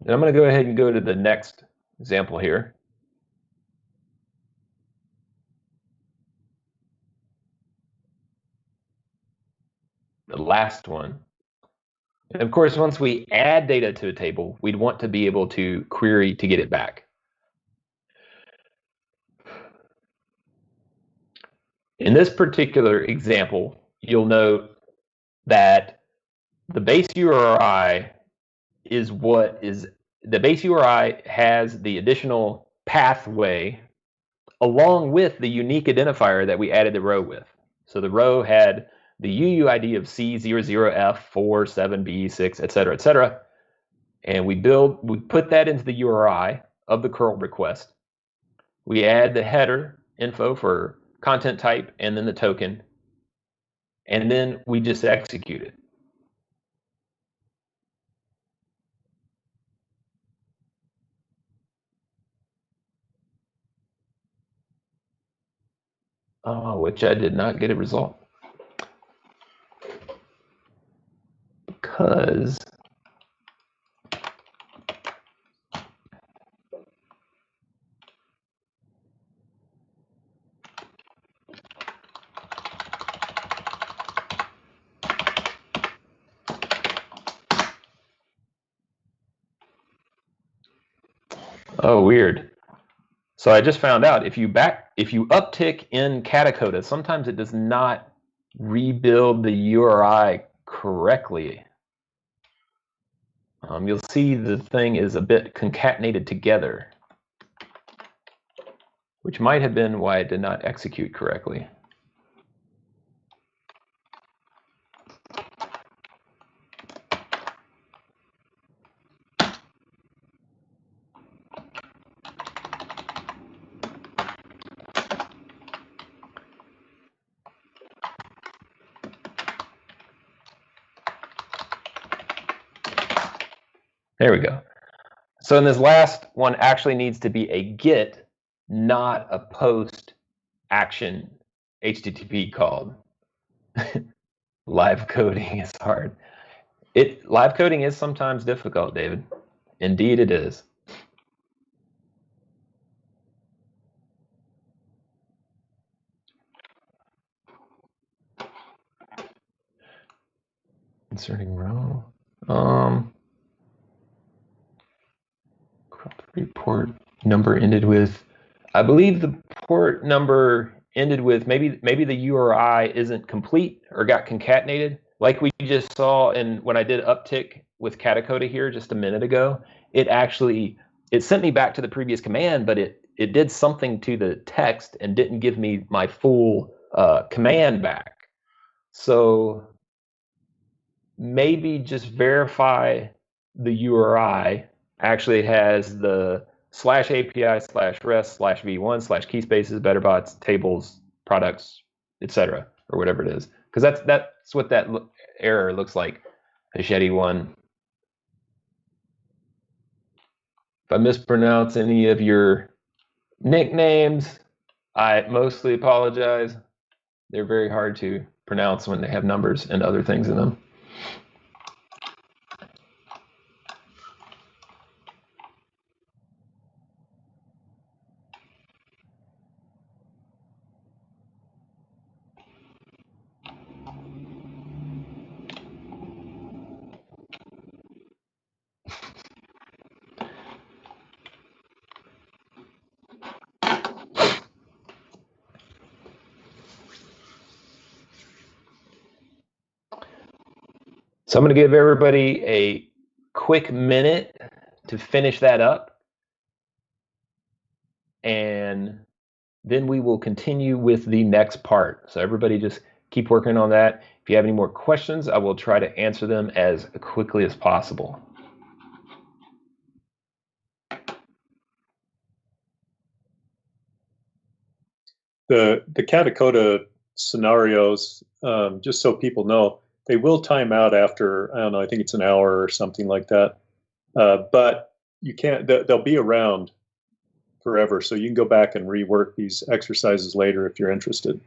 And I'm going to go ahead and go to the next example here. The last one. And of course, once we add data to a table, we'd want to be able to query to get it back. In this particular example, you'll note that the base URI is the base URI has the additional pathway along with the unique identifier that we added the row with. So the row had the UUID of C00F47B6, et cetera, and we put that into the URI of the curl request. We add the header info for content type and then the token, and then we just execute it. Which I did not get a result because weird. So I just found out if you uptick in Katacoda, sometimes it does not rebuild the URI correctly. You'll see the thing is a bit concatenated together, which might have been why it did not execute correctly. There we go. So in this last one actually needs to be a GET, not a POST action HTTP called. Live coding is hard. Live coding is sometimes difficult, David. Indeed it is. Inserting row. Port number ended with, I believe the port number ended with, maybe the URI isn't complete or got concatenated. Like we just saw when I did uptick with Katacoda here just a minute ago, it sent me back to the previous command, but it did something to the text and didn't give me my full command back. So maybe just verify the URI actually has the /API/REST/v1/key spaces, BetterBotz, tables, products, etc., or whatever it is. Because that's what that error looks like, Hachette 1. If I mispronounce any of your nicknames, I mostly apologize. They're very hard to pronounce when they have numbers and other things in them. So I'm going to give everybody a quick minute to finish that up, and then we will continue with the next part. So everybody just keep working on that. If you have any more questions, I will try to answer them as quickly as possible. The Katacoda scenarios, just so people know, they will time out after, I don't know, I think it's an hour or something like that. But you can't, they'll be around forever. So you can go back and rework these exercises later if you're interested.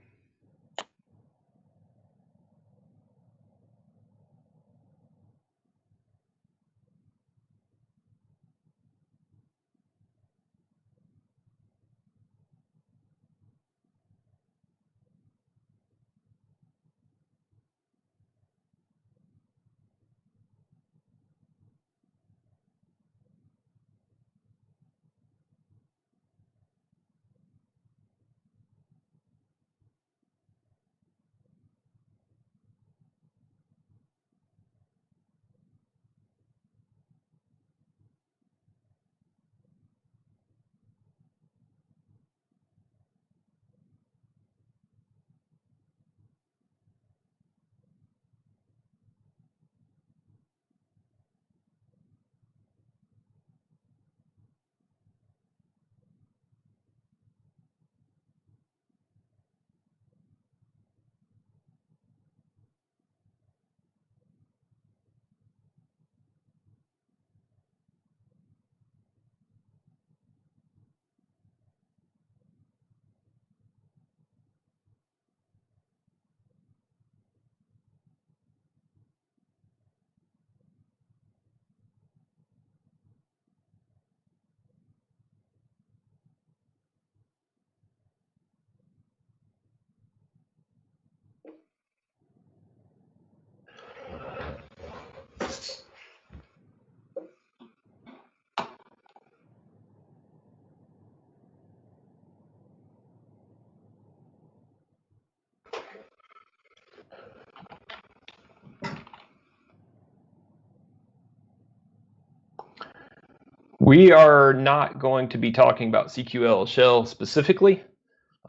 We are not going to be talking about CQL shell specifically.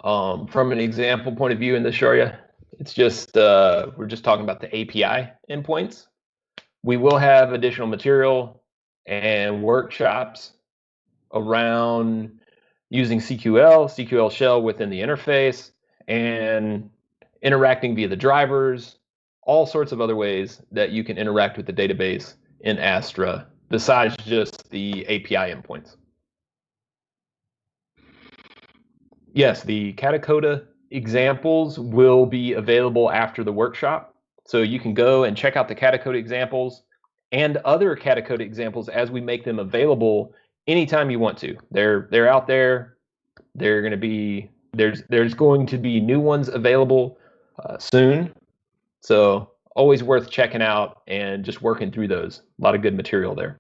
From an example point of view in this area, it's just we're just talking about the API endpoints. We will have additional material and workshops around using CQL shell within the interface, and interacting via the drivers, all sorts of other ways that you can interact with the database in Astra besides just the API endpoints. Yes, the Katacoda examples will be available after the workshop. So you can go and check out the Katacoda examples and other Katacoda examples as we make them available anytime you want to. They're out there. They're going to be there's going to be new ones available soon. So always worth checking out and just working through those. A lot of good material there.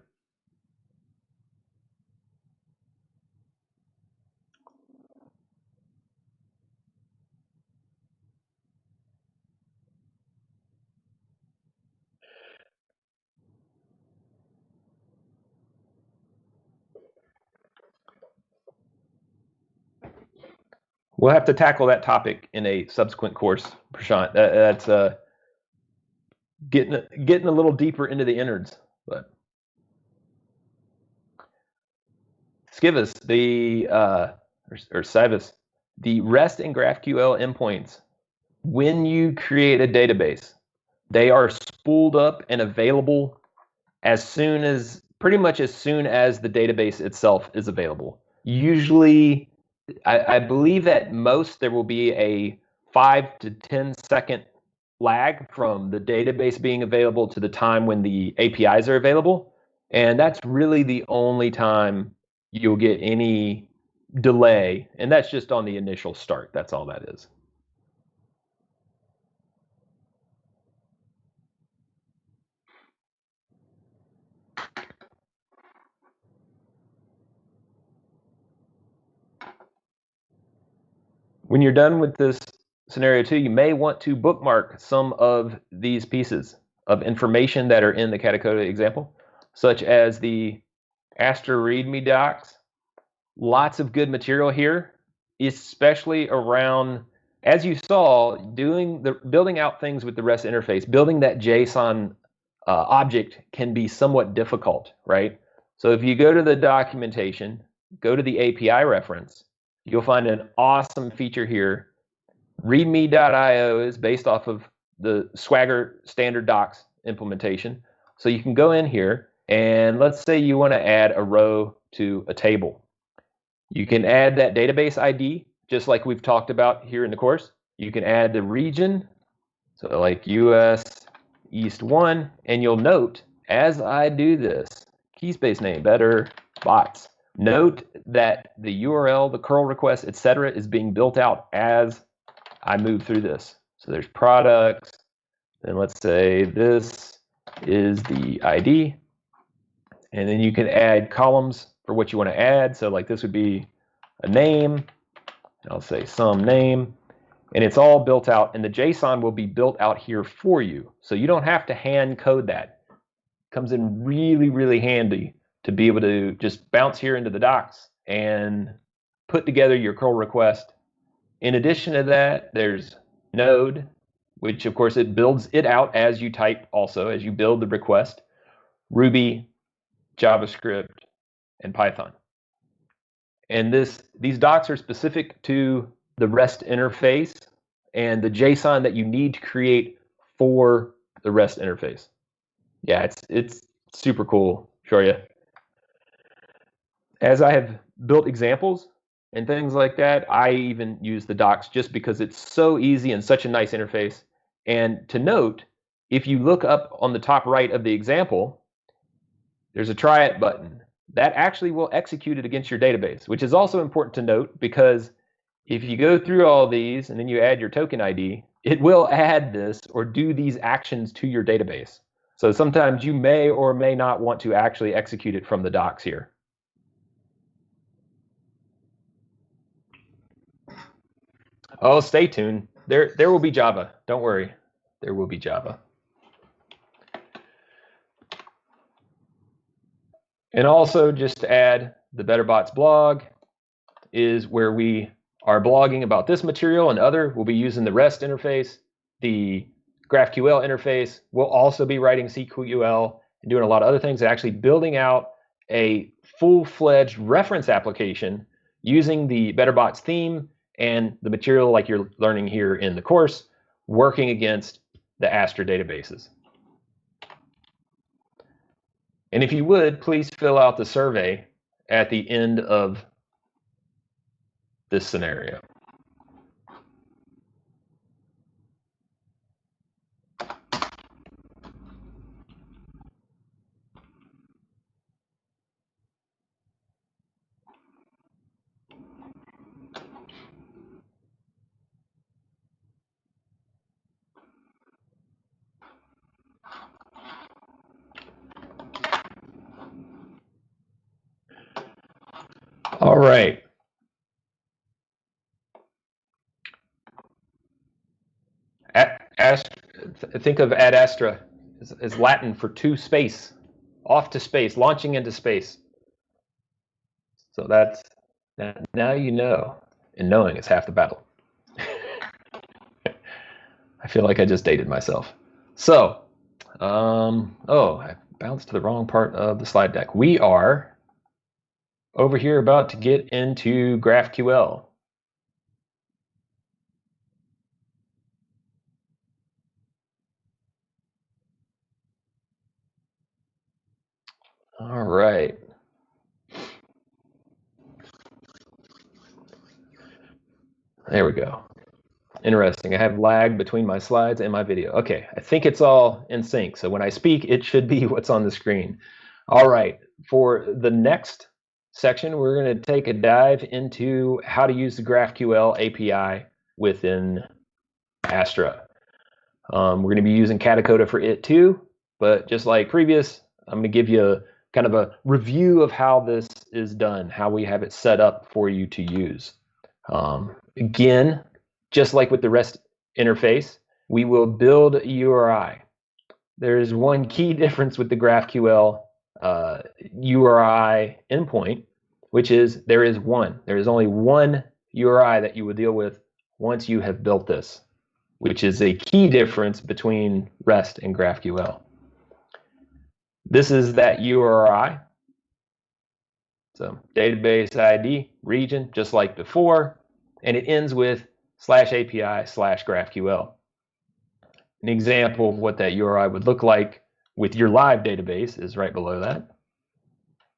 We'll have to tackle that topic in a subsequent course, Prashant. That's getting a little deeper into the innards, but Skivus, or Civus, the REST and GraphQL endpoints, when you create a database, they are spooled up and available pretty much as soon as the database itself is available. Usually, I believe at most there will be a 5 to 10 second lag from the database being available to the time when the APIs are available. And that's really the only time you'll get any delay. And that's just on the initial start. That's all that is. When you're done with this scenario 2, you may want to bookmark some of these pieces. of information that are in the Katacoda example, such as the Astra README docs. Lots of good material here, especially around, as you saw, building out things with the REST interface. Building that JSON object can be somewhat difficult, right? So if you go to the documentation, go to the API reference, you'll find an awesome feature here. README.io is based off of the Swagger standard docs implementation. So you can go in here and let's say you want to add a row to a table. You can add that database ID, just like we've talked about here in the course. You can add the region, so like US East 1, and you'll note as I do this, key space name, Better Botz. Note that the URL, the curl request, etc., is being built out as I move through this. So there's products, then let's say this is the ID, and then you can add columns for what you want to add. So like this would be a name, and I'll say some name, and it's all built out, and the JSON will be built out here for you. So you don't have to hand code that. It comes in really, really handy to be able to just bounce here into the docs and put together your curl request. In addition to that, there's Node, which of course it builds it out as you type also, as you build the request, Ruby, JavaScript, and Python. And these docs are specific to the REST interface and the JSON that you need to create for the REST interface. Yeah, it's super cool. Show you. As I have built examples and things like that, I even use the docs just because it's so easy and such a nice interface. And to note, if you look up on the top right of the example, there's a try it button. That actually will execute it against your database, which is also important to note because if you go through all these and then you add your token ID, it will add this or do these actions to your database. So sometimes you may or may not want to actually execute it from the docs here. Oh, stay tuned. There will be Java. Don't worry. There will be Java. And also, just to add, the BetterBotz blog is where we are blogging about this material and other. We'll be using the REST interface, the GraphQL interface. We'll also be writing CQL and doing a lot of other things and actually building out a full-fledged reference application using the BetterBotz theme and the material like you're learning here in the course, working against the Astra databases. And if you would, please fill out the survey at the end of this scenario. All right. Think of ad astra as Latin for to space, off to space, launching into space. So that's, now you know, and knowing is half the battle. I feel like I just dated myself. So, oh, I bounced to the wrong part of the slide deck. We are over here about to get into GraphQL. All right. There we go. Interesting. I have lag between my slides and my video. Okay, I think it's all in sync. So when I speak, it should be what's on the screen. All right. For the next section, we're going to take a dive into how to use the GraphQL API within Astra. We're going to be using Katacoda for it too, but just like previous, I'm going to give you kind of a review of how this is done, how we have it set up for you to use. Again, just like with the REST interface, we will build a URI. there is one key difference with the GraphQL URI endpoint, which is there is only one URI that you will deal with once you have built this, which is a key difference between REST and GraphQL. This is that URI. So database ID, region, just like before, and it ends with /API/GraphQL. An example of what that URI would look like with your live database is right below that.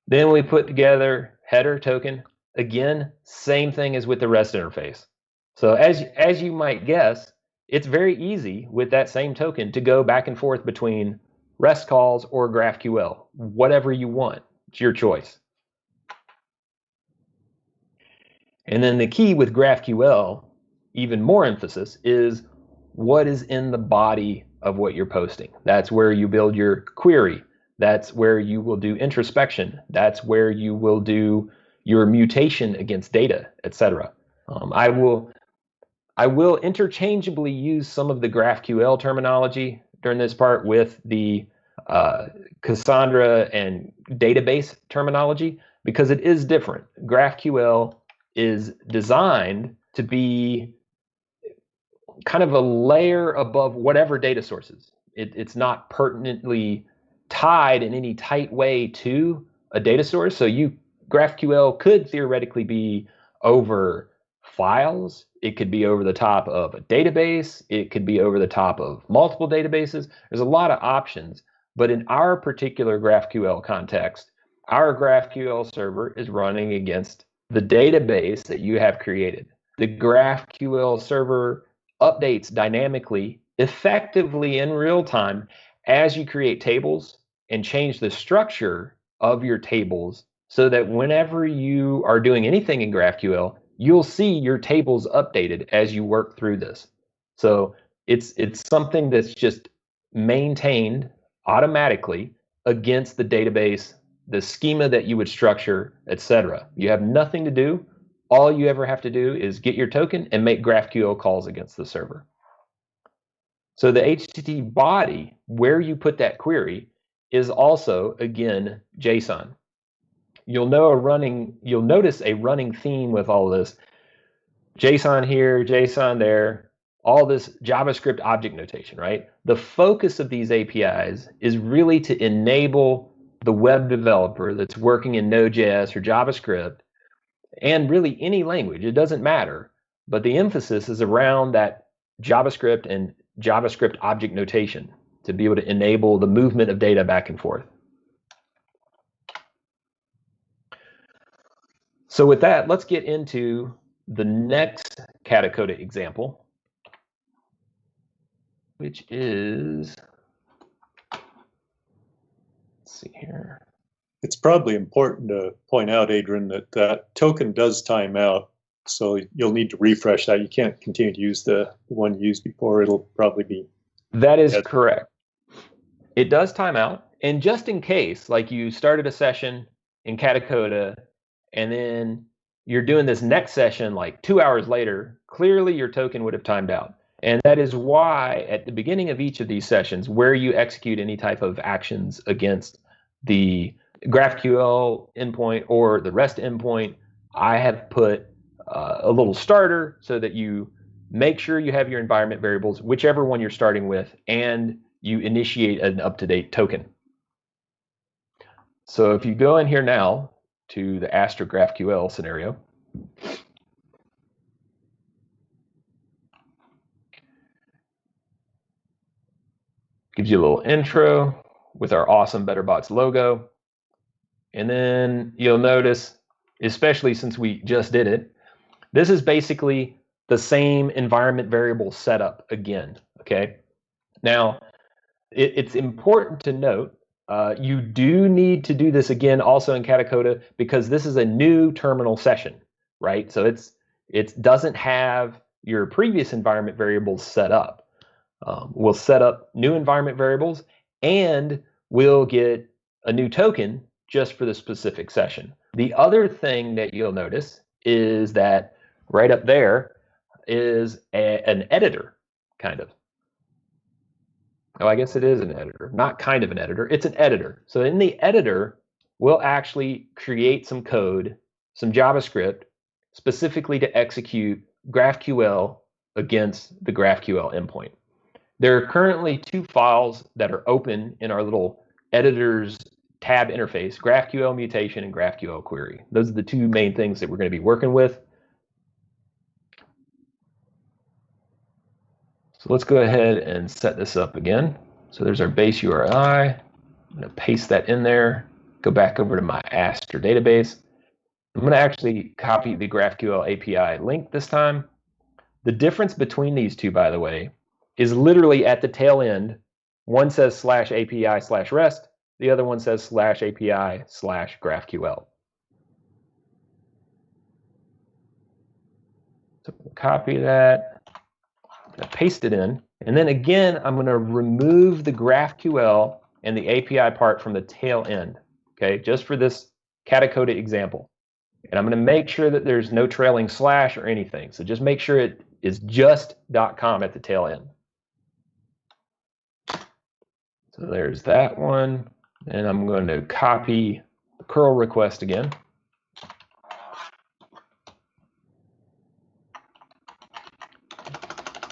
Then we put together header token. Again, same thing as with the REST interface. So as you might guess, it's very easy with that same token to go back and forth between REST calls or GraphQL, whatever you want. It's your choice. And then the key with GraphQL, even more emphasis, is what is in the body of what you're posting. That's where you build your query. That's where you will do introspection. That's where you will do your mutation against data, etc. I will interchangeably use some of the GraphQL terminology during this part with the Cassandra and database terminology because it is different. GraphQL is designed to be kind of a layer above whatever data sources. It's not pertinently tied in any tight way to a data source. So GraphQL could theoretically be over files. It could be over the top of a database. It could be over the top of multiple databases. There's a lot of options. But in our particular GraphQL context, our GraphQL server is running against the database that you have created. The GraphQL server updates dynamically, effectively in real time, as you create tables and change the structure of your tables so that whenever you are doing anything in GraphQL, you'll see your tables updated as you work through this. So it's something that's just maintained automatically against the database, the schema that you would structure, etc. You have nothing to do. All you ever have to do is get your token and make GraphQL calls against the server. So the HTTP body, where you put that query, is also, again, JSON. You'll notice a running theme with all of this. JSON here, JSON there, all this JavaScript object notation, right? The focus of these APIs is really to enable the web developer that's working in Node.js or JavaScript, and really any language, it doesn't matter, but the emphasis is around that JavaScript and JavaScript object notation to be able to enable the movement of data back and forth. So with that, let's get into the next Katacoda example, which is, let's see here. It's probably important to point out, Adrian, that that token does time out. So you'll need to refresh that. You can't continue to use the one you used before. It'll probably be. That is correct. It does time out. And just in case, like you started a session in Katacoda, and then you're doing this next session like 2 hours later, clearly your token would have timed out. And that is why at the beginning of each of these sessions, where you execute any type of actions against the GraphQL endpoint or the REST endpoint, I have put a little starter so that you make sure you have your environment variables, whichever one you're starting with, and you initiate an up-to-date token. So if you go in here now to the Astra GraphQL scenario, gives you a little intro with our awesome Better Botz logo. And then you'll notice, especially since we just did it, this is basically the same environment variable setup again, okay? Now, it's important to note, you do need to do this again also in Katacoda because this is a new terminal session, right? So it doesn't have your previous environment variables set up. We'll set up new environment variables and we'll get a new token just for the specific session. The other thing that you'll notice is that right up there is an editor, kind of. Oh, I guess it is an editor, not kind of an editor. It's an editor. So in the editor, we'll actually create some code, some JavaScript, specifically to execute GraphQL against the GraphQL endpoint. There are currently two files that are open in our little editors tab interface, GraphQL mutation and GraphQL query. Those are the two main things that we're going to be working with. So let's go ahead and set this up again. So there's our base URI. I'm going to paste that in there, go back over to my Astra database. I'm going to actually copy the GraphQL API link this time. The difference between these two, by the way, is literally at the tail end. One says /API/REST, the other one says /API/GraphQL. So copy that, paste it in, and then again, I'm going to remove the GraphQL and the API part from the tail end, okay, just for this catacoded example. And I'm going to make sure that there's no trailing slash or anything. So just make sure it is just .com at the tail end. So there's that one. And I'm going to copy the curl request again.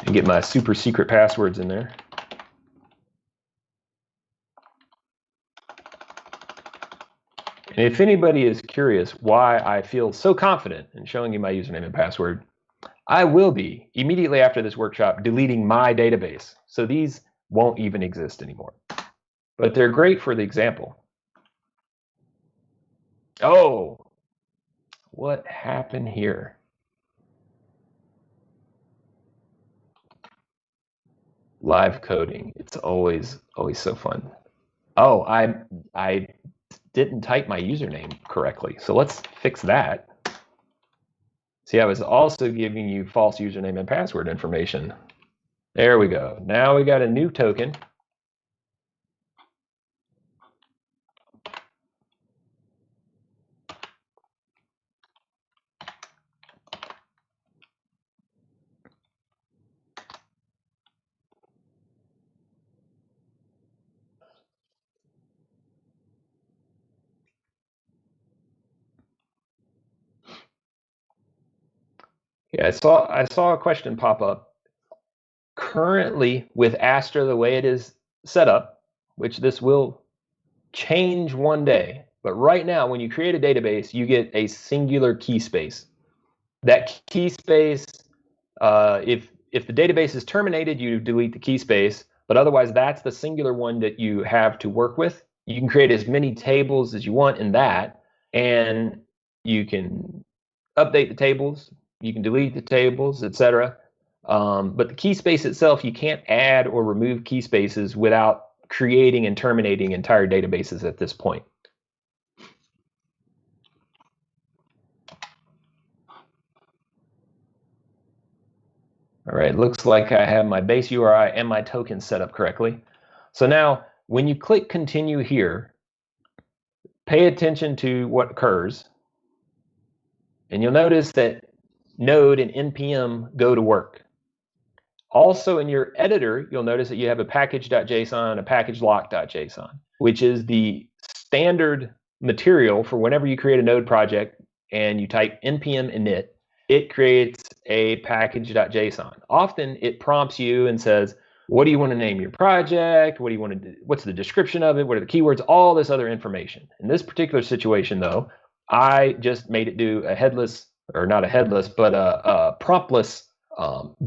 And get my super secret passwords in there. And if anybody is curious why I feel so confident in showing you my username and password, I will be, immediately after this workshop, deleting my database. So these won't even exist anymore. But they're great for the example. Oh, what happened here? Live coding. It's always so fun. Oh, I didn't type my username correctly. So let's fix that. See, I was also giving you false username and password information. There we go. Now we got a new token. Yeah, I saw a question pop up. Currently, with Astra the way it is set up, which this will change one day, but right now, when you create a database, you get a singular key space. That key space, if the database is terminated, you delete the key space, but otherwise, that's the singular one that you have to work with. You can create as many tables as you want in that, and you can update the tables, you can delete the tables, etc. But the key space itself, you can't add or remove key spaces without creating and terminating entire databases at this point. All right, looks like I have my base URI and my token set up correctly. So now, when you click continue here, pay attention to what occurs. And you'll notice that node and npm go to work. Also in your editor, you'll notice that you have a package.json, a package-lock.json, which is the standard material for whenever you create a node project and you type npm init, it creates a package.json. Often it prompts you and says, what do you want to name your project? What do you want to do? What's the description of it? What are the keywords? All this other information. In this particular situation, though, I just made it do a headless, or not a headless, but a promptless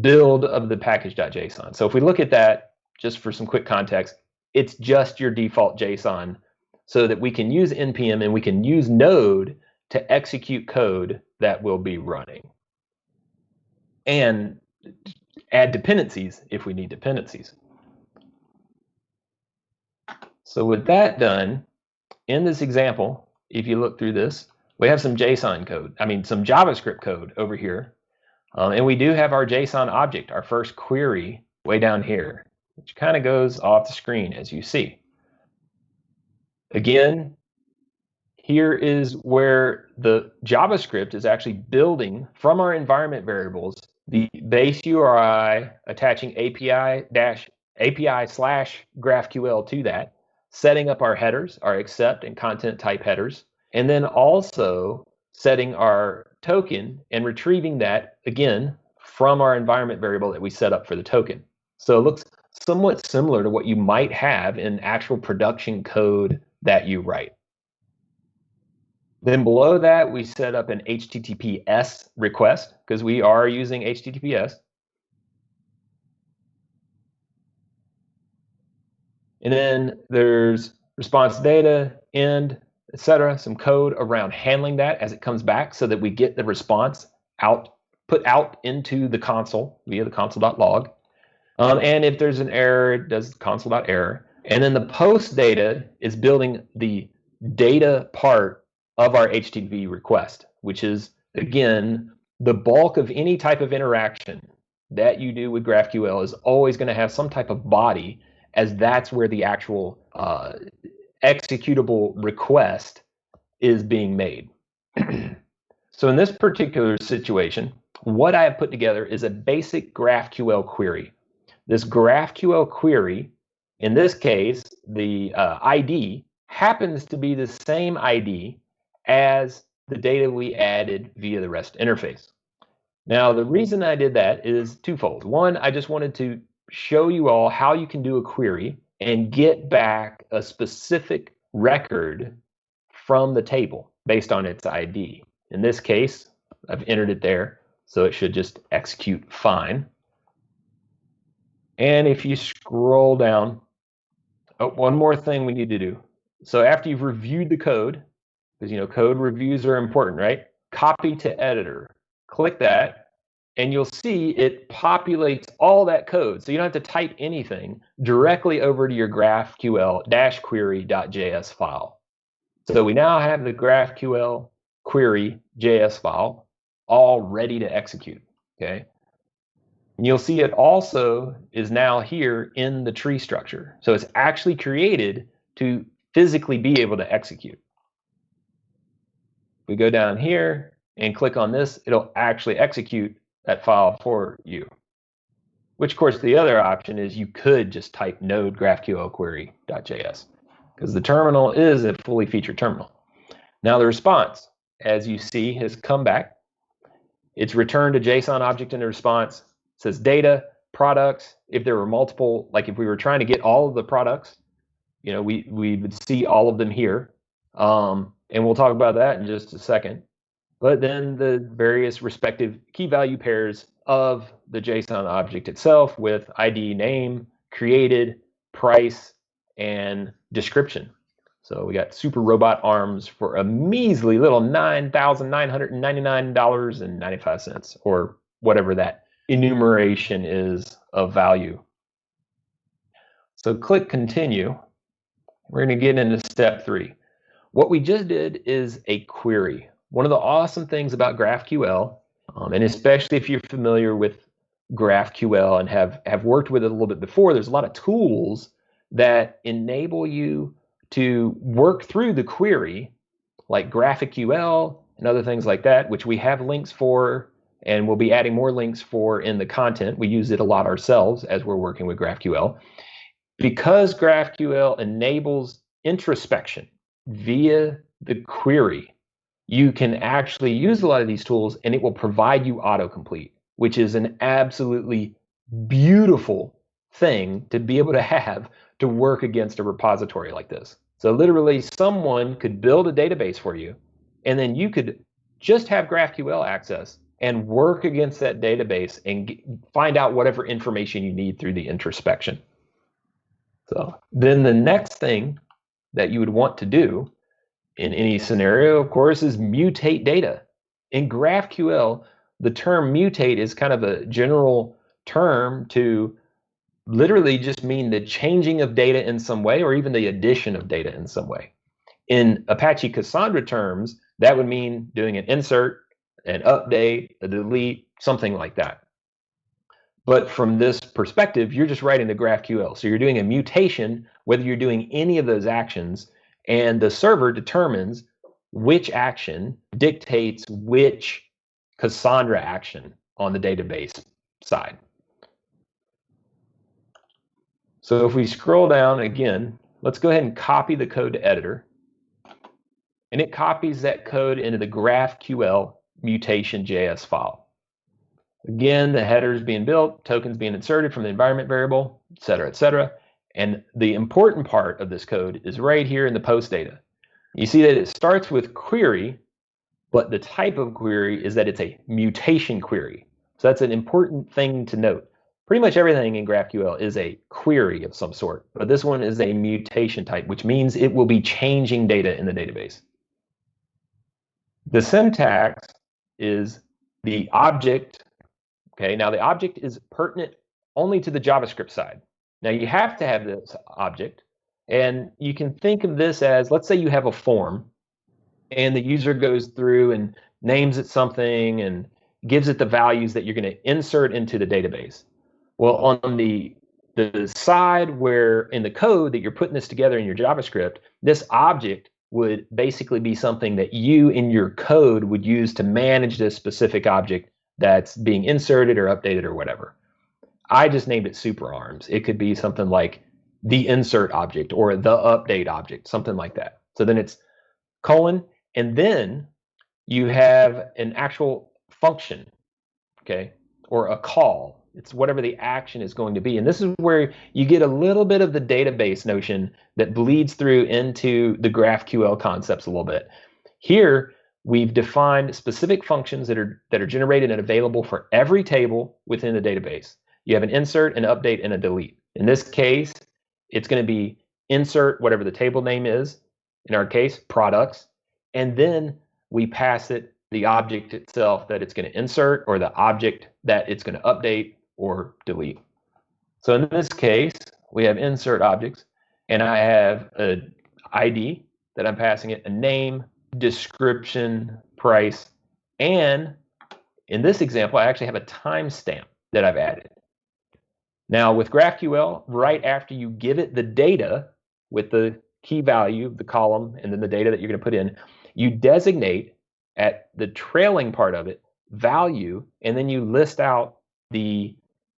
build of the package.json. So if we look at that, just for some quick context, it's just your default JSON so that we can use npm and we can use node to execute code that will be running and add dependencies if we need dependencies. So with that done, in this example, if you look through this, we have some JSON code, some JavaScript code over here. And we do have our JSON object, our first query, way down here, which kind of goes off the screen, as you see. Again, here is where the JavaScript is actually building from our environment variables the base URI attaching API API/GraphQL to that, setting up our headers, our accept and content type headers, and then also setting our token and retrieving that again from our environment variable that we set up for the token. So it looks somewhat similar to what you might have in actual production code that you write. Then below that, we set up an HTTPS request because we are using HTTPS. And then there's response data, end, etc. Some code around handling that as it comes back so that we get the response put out into the console via the console.log. And if there's an error, it does console.error. And then the post data is building the data part of our HTTP request, which is, again, the bulk of any type of interaction that you do with GraphQL is always going to have some type of body, as that's where the actual executable request is being made. So in this particular situation, what I have put together is a basic GraphQL query. This GraphQL query, in this case, the ID happens to be the same ID as the data we added via the REST interface. Now, the reason I did that is twofold. One, I just wanted to show you all how you can do a query and get back a specific record from the table based on its ID. In this case, I've entered it there, so it should just execute fine. And if you scroll down, one more thing we need to do. So after you've reviewed the code, because code reviews are important, right? Copy to editor. Click that, and you'll see it populates all that code. So you don't have to type anything directly over to your GraphQL-query.js file. So we now have the GraphQL query.js file all ready to execute, okay? And you'll see it also is now here in the tree structure. So it's actually created to physically be able to execute. We go down here and click on this, it'll actually execute that file for you. Which, of course, the other option is you could just type node GraphQL query.js because the terminal is a fully featured terminal. Now the response, as you see, has come back. It's returned a JSON object in the response. It says data, products. If there were multiple, like if we were trying to get all of the products, we would see all of them here. And we'll talk about that in just a second. But then the various respective key value pairs of the JSON object itself with ID, name, created, price, and description. So we got super robot arms for a measly little $9,999.95, or whatever that enumeration is of value. So click continue. We're going to get into step 3. What we just did is a query. One of the awesome things about GraphQL, and especially if you're familiar with GraphQL and have worked with it a little bit before, there's a lot of tools that enable you to work through the query, like GraphQL and other things like that, which we have links for, and we'll be adding more links for in the content. We use it a lot ourselves as we're working with GraphQL. Because GraphQL enables introspection via the query, you can actually use a lot of these tools and it will provide you autocomplete, which is an absolutely beautiful thing to be able to have to work against a repository like this. So literally someone could build a database for you, and then you could just have GraphQL access and work against that database and find out whatever information you need through the introspection. So then the next thing that you would want to do in any scenario, of course, is mutate data. In GraphQL, the term mutate is kind of a general term to literally just mean the changing of data in some way, or even the addition of data in some way. In Apache Cassandra terms, that would mean doing an insert, an update, a delete, something like that. But from this perspective, you're just writing the GraphQL. So you're doing a mutation, whether you're doing any of those actions, and the server determines which action dictates which Cassandra action on the database side. So if we scroll down again, let's go ahead and copy the code to editor. And it copies that code into the GraphQL mutation.js file. Again, the header is being built, tokens being inserted from the environment variable, et cetera, et cetera. And the important part of this code is right here in the post data. You see that it starts with query, but the type of query is that it's a mutation query. So that's an important thing to note. Pretty much everything in GraphQL is a query of some sort, but this one is a mutation type, which means it will be changing data in the database. The syntax is the object. Okay, now the object is pertinent only to the JavaScript side. Now you have to have this object, and you can think of this as, let's say you have a form, and the user goes through and names it something and gives it the values that you're going to insert into the database. Well, on the side where in the code that you're putting this together in your JavaScript, this object would basically be something that you in your code would use to manage this specific object that's being inserted or updated or whatever. I just named it superarms. It could be something like the insert object or the update object, something like that. So then it's colon, and then you have an actual function, okay, or a call. It's whatever the action is going to be. And this is where you get a little bit of the database notion that bleeds through into the GraphQL concepts a little bit. Here, we've defined specific functions that are generated and available for every table within the database. You have an insert, an update, and a delete. In this case, it's going to be insert whatever the table name is, in our case, products, and then we pass it the object itself that it's going to insert or the object that it's going to update or delete. So in this case, we have insert objects, and I have an ID that I'm passing it, a name, description, price, and in this example, I actually have a timestamp that I've added. Now with GraphQL, right after you give it the data with the key value, the column, and then the data that you're going to put in, you designate at the trailing part of it value, and then you list out the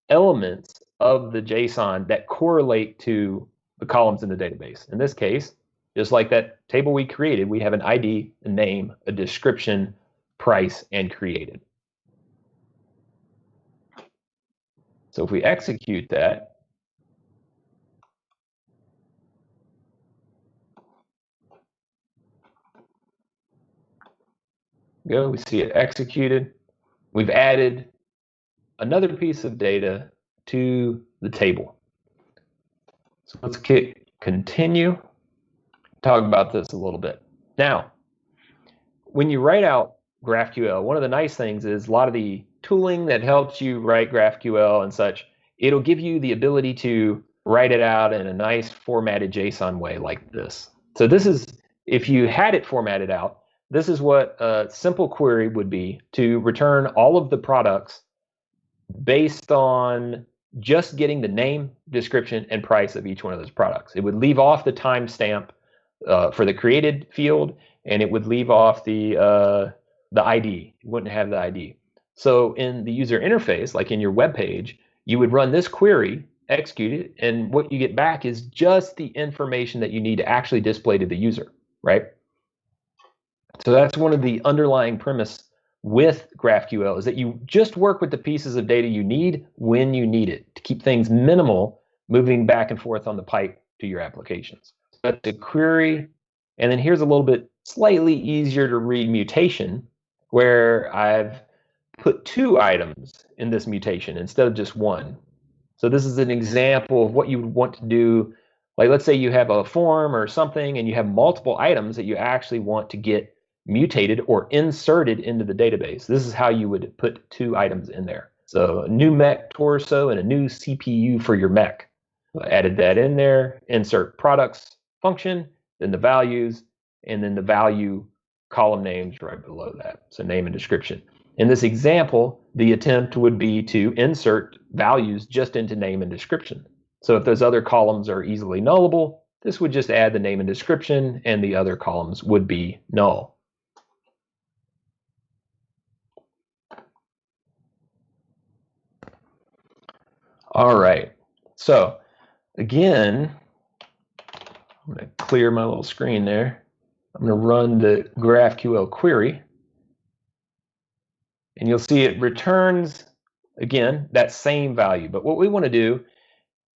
elements of the JSON that correlate to the columns in the database. In this case, just like that table we created, we have an ID, a name, a description, price, and created. So if we execute that, we see it executed. We've added another piece of data to the table. So let's click continue, talk about this a little bit. Now, when you write out GraphQL, one of the nice things is a lot of the tooling that helps you write GraphQL and such, it'll give you the ability to write it out in a nice formatted JSON way like this. So this is, if you had it formatted out, this is what a simple query would be to return all of the products based on just getting the name, description, and price of each one of those products. It would leave off the timestamp for the created field, and it would leave off the ID. You wouldn't have the ID. So in the user interface, like in your web page, you would run this query, execute it, and what you get back is just the information that you need to actually display to the user, right? So that's one of the underlying premise with GraphQL, is that you just work with the pieces of data you need when you need it to keep things minimal, moving back and forth on the pipe to your applications. So that's the query. And then here's a little bit slightly easier to read mutation, where I've put 2 items in this mutation instead of just 1. So this is an example of what you would want to do. Like, let's say you have a form or something and you have multiple items that you actually want to get mutated or inserted into the database. This is how you would put 2 items in there. So a new mech torso and a new CPU for your mech. I added that in there, insert products function, then the values, and then the value column names right below that. So name and description. In this example, the attempt would be to insert values just into name and description. So if those other columns are easily nullable, this would just add the name and description, and the other columns would be null. All right, so Again, I'm going to clear my little screen there. I'm going to run the GraphQL query. And you'll see it returns, again, that same value. But what we want to do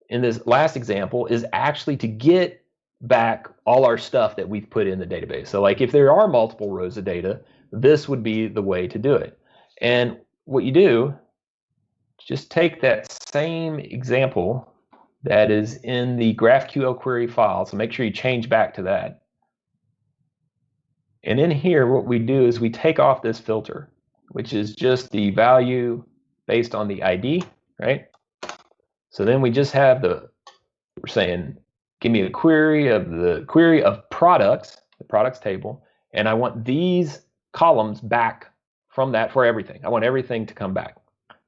in this last example is actually to get back all our stuff that we've put in the database. So like if there are multiple rows of data, this would be the way to do it. And what you do, just take that same example that is in the GraphQL query file. So make sure you change back to that. And in here, what we do is we take off this filter, which is just the value based on the ID, right? So then we just have we're saying, give me a query of products, the products table, and I want these columns back from that for everything. I want everything to come back.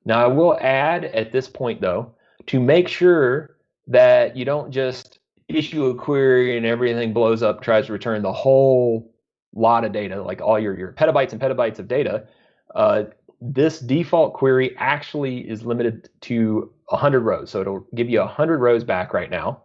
Now I will add at this point though, to make sure that you don't just issue a query and everything blows up, tries to return the whole lot of data, like all your petabytes and petabytes of data. This default query actually is limited to 100 rows. So it'll give you 100 rows back right now.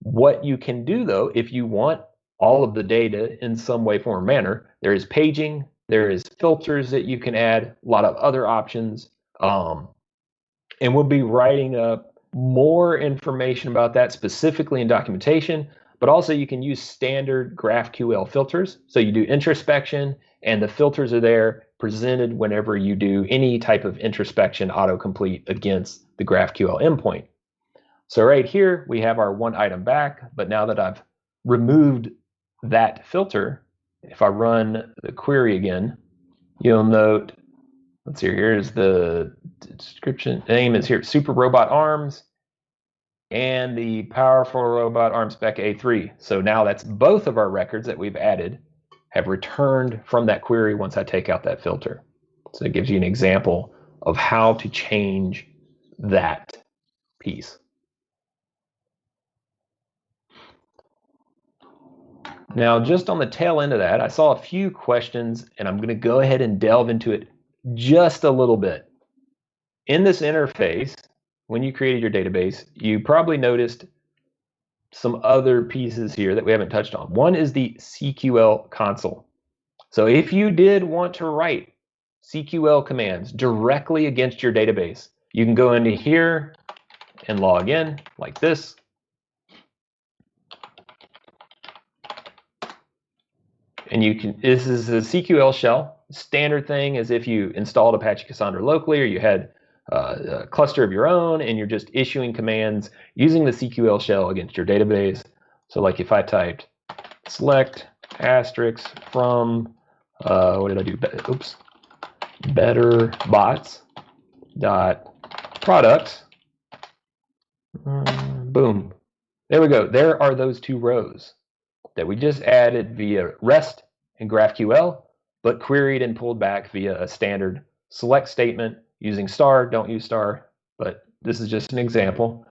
What you can do though, if you want all of the data in some way, form, or manner, there is paging, there is filters that you can add, a lot of other options. And we'll be writing up more information about that specifically in documentation, but also you can use standard GraphQL filters. So you do introspection and the filters are there presented whenever you do any type of introspection autocomplete against the GraphQL endpoint. So right here, we have our one item back, but now that I've removed that filter, if I run the query again, you'll note, let's see, here's the description, name is here, Super Robot Arms, and the Powerful Robot Arm Spec A3. So now that's both of our records that we've added have returned from that query once I take out that filter. So it gives you an example of how to change that piece. Now, just on the tail end of that, I saw a few questions, and I'm going to go ahead and delve into it just a little bit. In this interface, when you created your database, you probably noticed some other pieces here that we haven't touched on. One is the CQL console. So if you did want to write CQL commands directly against your database, you can go into here and log in like this. And you can, this is a CQL shell. Standard thing is if you installed Apache Cassandra locally or you had a cluster of your own and you're just issuing commands using the CQL shell against your database. So like if I typed select asterisk from, what did I do? Oops. BetterBotz dot products. Boom. There we go. There are those two rows that we just added via REST and GraphQL, but queried and pulled back via a standard select statement using star. Don't use star, but this is just an example.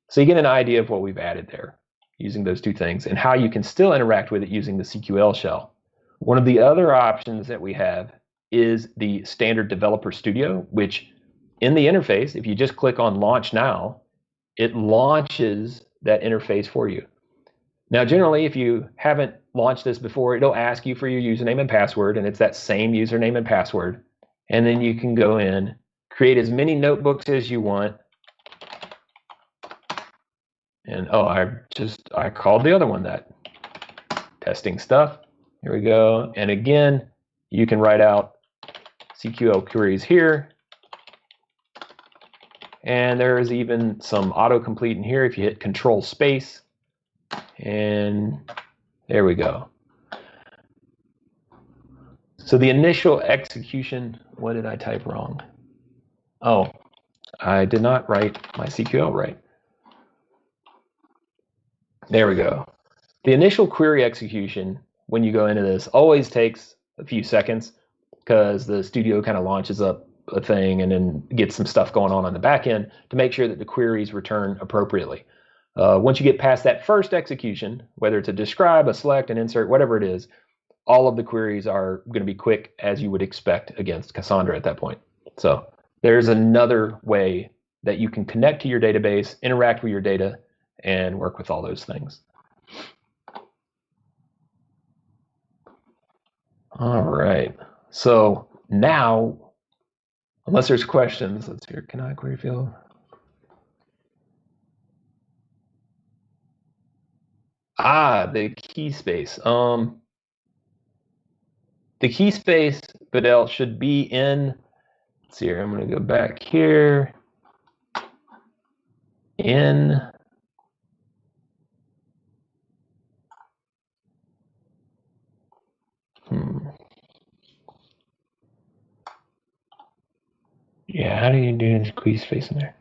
So you get an idea of what we've added there using those two things and how you can still interact with it using the CQL shell. One of the other options that we have is the standard developer studio, which in the interface, if you just click on launch now, it launches that interface for you. Now, generally, if you haven't launched this before, it'll ask you for your username and password, and it's that same username and password. And then you can go in, create as many notebooks as you want. And oh, I called the other one that. Testing stuff. Here we go. And again, you can write out CQL queries here. And there is even some autocomplete in here if you hit Control Space. And there we go. So the initial execution, what did I type wrong? Oh, I did not write my CQL right. There we go. The initial query execution, when you go into this, always takes a few seconds because the studio kind of launches up a thing and then gets some stuff going on the back end to make sure that the queries return appropriately. Once you get past that first execution, whether it's a describe, a select, an insert, whatever it is, all of the queries are going to be quick as you would expect against Cassandra at that point. So there's another way that you can connect to your database, interact with your data, and work with all those things. All right. So now, unless there's questions, let's hear, can I query field? The key space. The key space, Fidel, should be in, let's see here, I'm going to go back here. In yeah, how do you do this key space in there?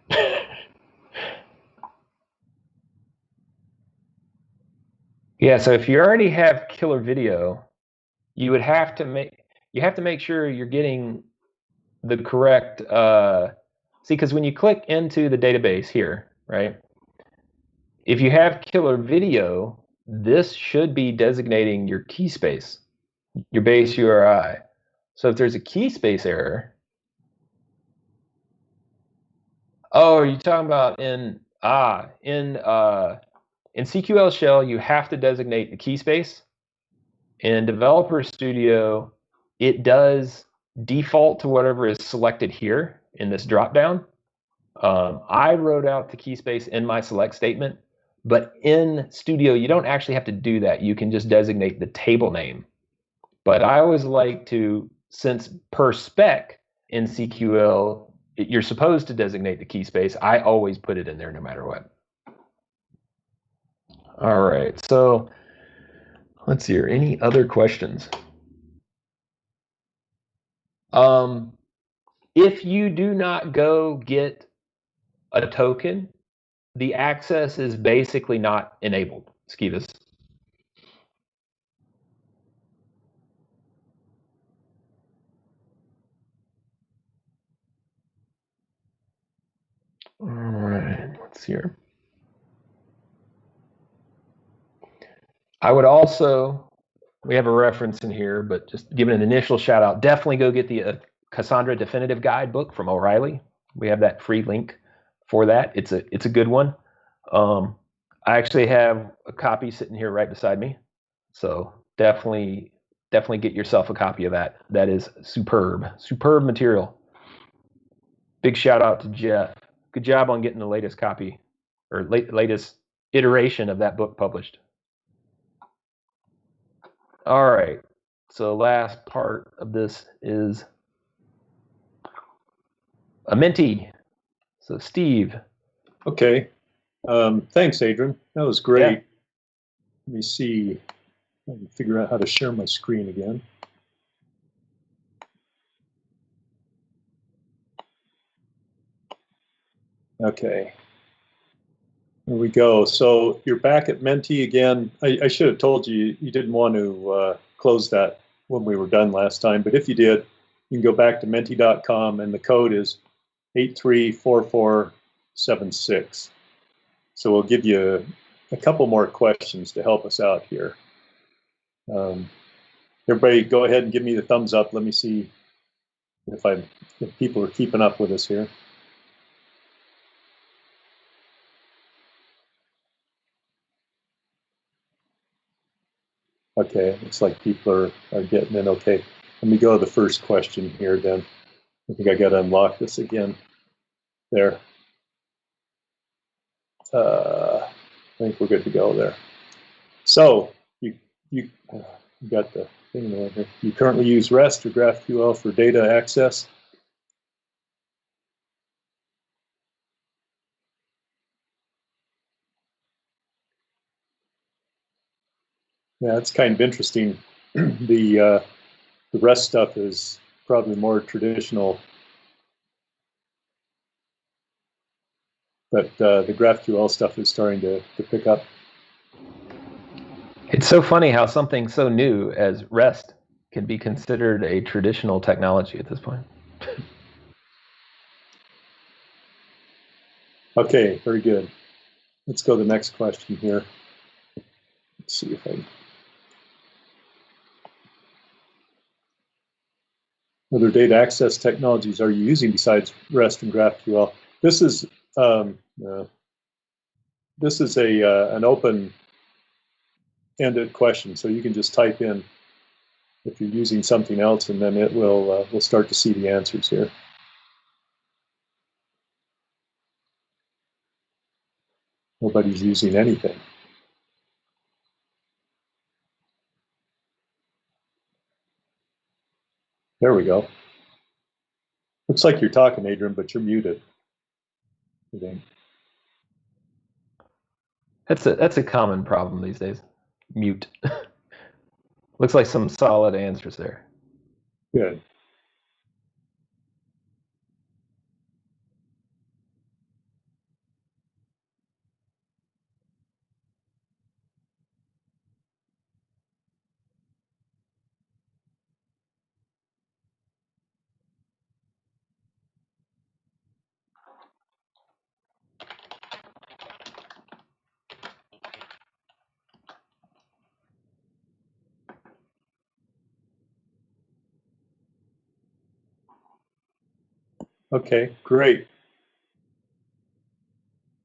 Yeah, so if you already have killer video, you would have to make sure you're getting the correct see, because when you click into the database here, right? If you have killer video, this should be designating your key space, your base URI. So if there's a key space error, oh, are you talking about in CQL Shell, you have to designate the key space. In Developer Studio, it does default to whatever is selected here in this dropdown. I wrote out the key space in my select statement, but in Studio, you don't actually have to do that. You can just designate the table name. But I always like to, since per spec in CQL, you're supposed to designate the key space, I always put it in there no matter what. All right, so let's see here. Any other questions? If you do not go get a token, the access is basically not enabled, Skivas. All right, let's see here. I would also, we have a reference in here, but just giving an initial shout out, definitely go get the Cassandra Definitive Guidebook from O'Reilly. We have that free link for that. It's a good one. I actually have a copy sitting here right beside me. So definitely get yourself a copy of that. That is superb material. Big shout out to Jeff. Good job on getting the latest copy or latest iteration of that book published. All right, so last part of this is a Menti. So Steve. Okay, thanks, Adrian. That was great. Yeah. Let me see. I can figure out how to share my screen again. Okay, there we go. So you're back at Menti again. I should have told you you didn't want to close that when we were done last time, but if you did, you can go back to menti.com and the code is 834476. So we'll give you a couple more questions to help us out here. Everybody go ahead and give me the thumbs up. Let me see if people are keeping up with us here. Okay, looks like people are getting in okay. Let me go to the first question here then. I think I got to unlock this again. There. I think we're good to go there. So you got the thing there. You currently use REST or GraphQL for data access? Yeah, it's kind of interesting. The REST stuff is probably more traditional, but the GraphQL stuff is starting to pick up. It's so funny how something so new as REST can be considered a traditional technology at this point. Okay, very good. Let's go to the next question here. Let's see if other data access technologies are you using besides REST and GraphQL? This is an open-ended question, so you can just type in if you're using something else, and then it will we'll start to see the answers here. Nobody's using anything. There we go. Looks like you're talking, Adrian, but you're muted. I think. That's a common problem these days. Mute. Looks like some solid answers there. Good. Okay, great.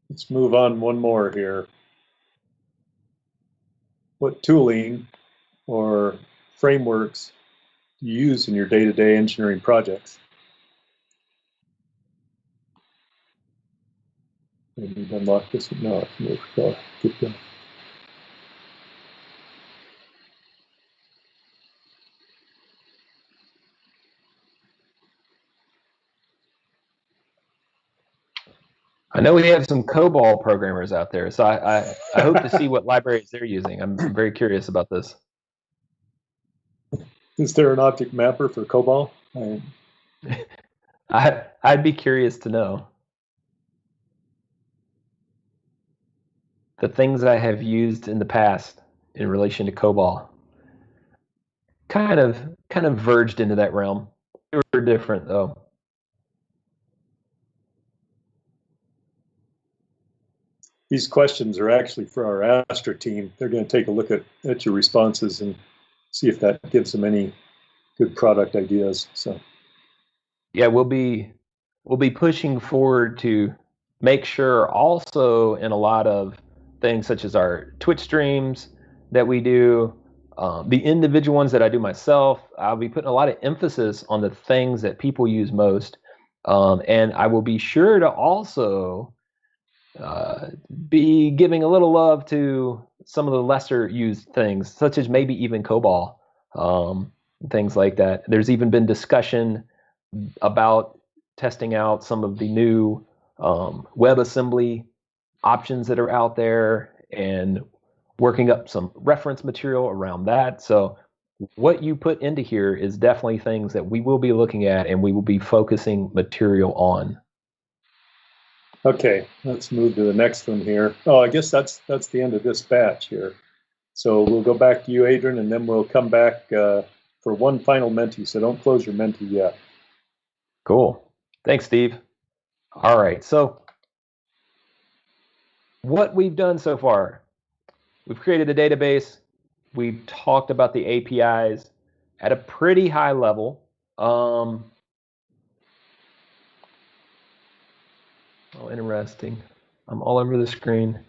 Let's move on one more here. What tooling or frameworks do you use in your day-to-day engineering projects? Maybe unlock this one. No, keep going. I know we have some COBOL programmers out there, so I hope to see what libraries they're using. I'm very curious about this. Is there an object mapper for COBOL? I'd be curious to know. The things I have used in the past in relation to COBOL kind of verged into that realm. They were different though. These questions are actually for our Astra team. They're going to take a look at your responses and see if that gives them any good product ideas. So, yeah, we'll be pushing forward to make sure also in a lot of things such as our Twitch streams that we do, the individual ones that I do myself, I'll be putting a lot of emphasis on the things that people use most, and I will be sure to also be giving a little love to some of the lesser used things, such as maybe even COBOL, things like that. There's even been discussion about testing out some of the new WebAssembly options that are out there and working up some reference material around that. So what you put into here is definitely things that we will be looking at and we will be focusing material on. Okay, let's move to the next one here. Oh, I guess that's the end of this batch here. So we'll go back to you, Adrian, and then we'll come back for one final Menti. So don't close your Menti yet. Cool. Thanks, Steve. All right, so what we've done so far, we've created a database. We've talked about the APIs at a pretty high level. Oh, interesting. I'm all over the screen.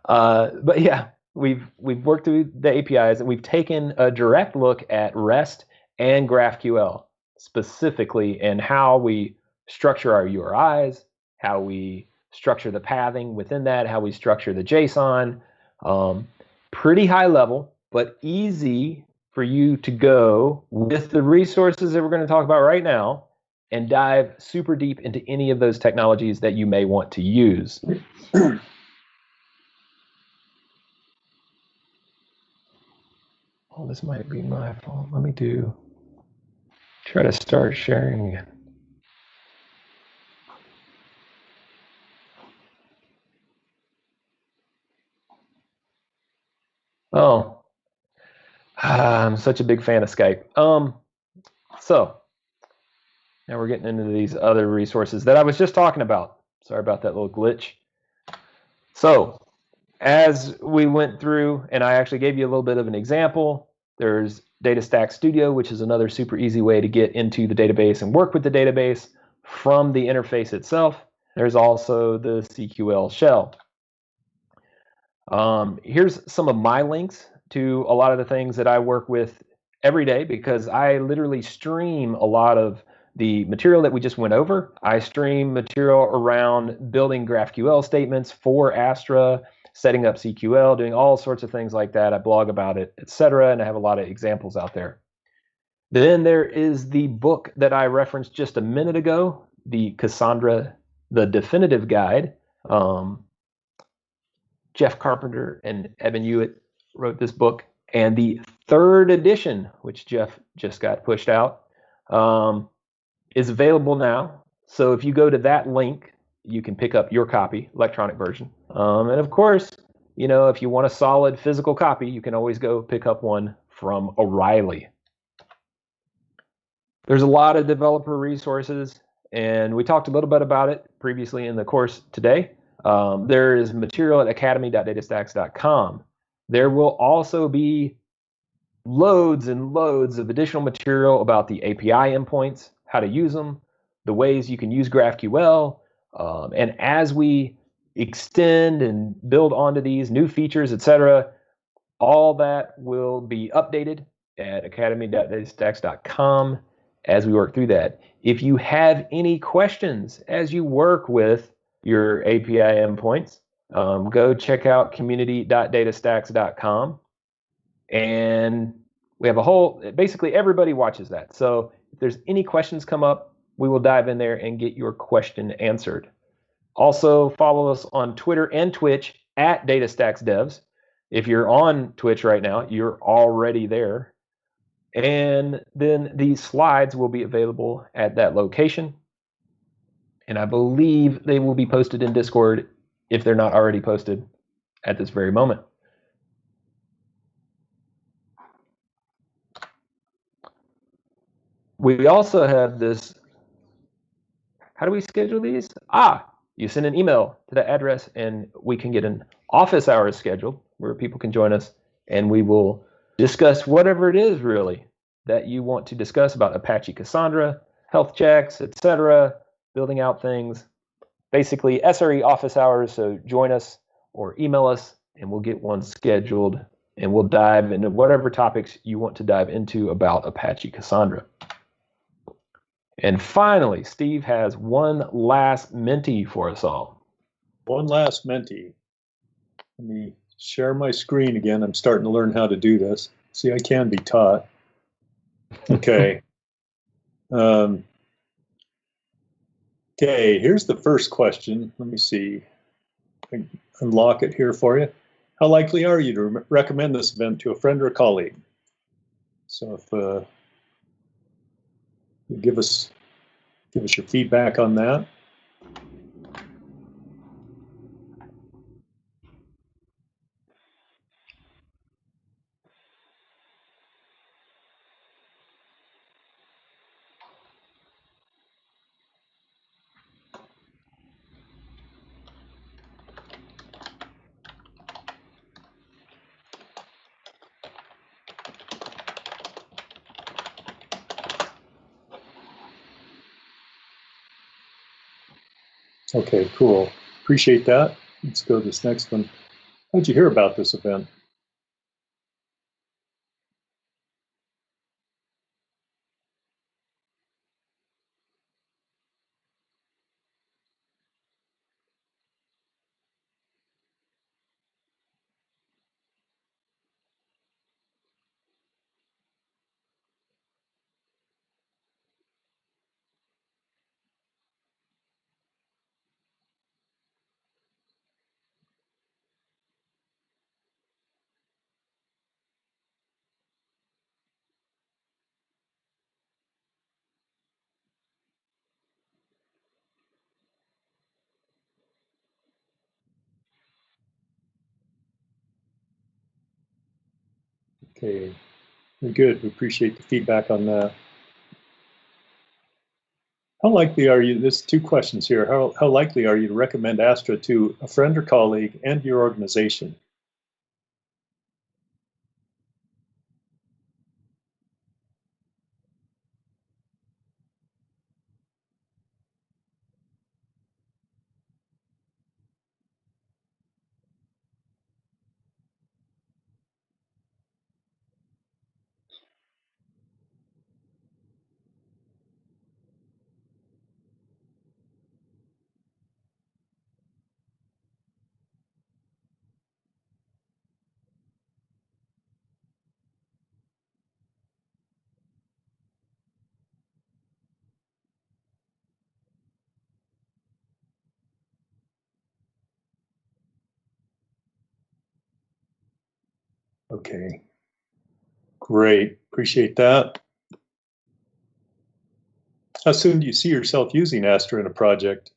But yeah, we've worked through the APIs and we've taken a direct look at REST and GraphQL specifically and how we structure our URIs, how we structure the pathing within that, how we structure the JSON. Pretty high level, but easy for you to go with the resources that we're going to talk about right now and dive super deep into any of those technologies that you may want to use. Oh, this might be my fault. Let me try to start sharing again. Oh, I'm such a big fan of Skype. So now we're getting into these other resources that I was just talking about. Sorry about that little glitch. So as we went through, and I actually gave you a little bit of an example, there's DataStax Studio, which is another super easy way to get into the database and work with the database from the interface itself. There's also the CQL shell. Here's some of my links to a lot of the things that I work with every day, because I literally stream a lot of the material that we just went over. I stream material around building GraphQL statements for Astra, setting up CQL, doing all sorts of things like that. I blog about it, etc., and I have a lot of examples out there. Then there is the book that I referenced just a minute ago, the Cassandra, the Definitive Guide. Jeff Carpenter and Evan Hewitt wrote this book, and the third edition, which Jeff just got pushed out, is available now. So if you go to that link, you can pick up your copy, electronic version. And of course, you know, if you want a solid physical copy, you can always go pick up one from O'Reilly. There's a lot of developer resources, and we talked a little bit about it previously in the course today. There is material at academy.datastax.com. There will also be loads and loads of additional material about the API endpoints, how to use them, the ways you can use GraphQL, and as we extend and build onto these new features, etc., all that will be updated at academy.datastax.com as we work through that. If you have any questions as you work with your API endpoints, go check out community.datastax.com. And we have a whole, basically everybody watches that. So if there's any questions come up, we will dive in there and get your question answered. Also follow us on Twitter and Twitch at DataStaxDevs. If you're on Twitch right now, you're already there. And then these slides will be available at that location. And I believe they will be posted in Discord if they're not already posted at this very moment. We also have this, how do we schedule these? You send an email to that address and we can get an office hours scheduled where people can join us, and we will discuss whatever it is really that you want to discuss about Apache Cassandra, health checks, etc., building out things. Basically SRE office hours, so join us or email us and we'll get one scheduled, and we'll dive into whatever topics you want to dive into about Apache Cassandra. And finally, Steve has one last Menti for us all. One last Menti. Let me share my screen again. I'm starting to learn how to do this. See, I can be taught. Okay. Okay, here's the first question. Let me see. I can unlock it here for you. How likely are you to recommend this event to a friend or a colleague? So if you give us your feedback on that. Okay, cool. Appreciate that. Let's go to this next one. How'd you hear about this event? Okay, good. We appreciate the feedback on that. How likely are you, there's two questions here. How likely are you to recommend Astra to a friend or colleague and your organization? Okay, great. Appreciate that. How soon do you see yourself using Astra in a project?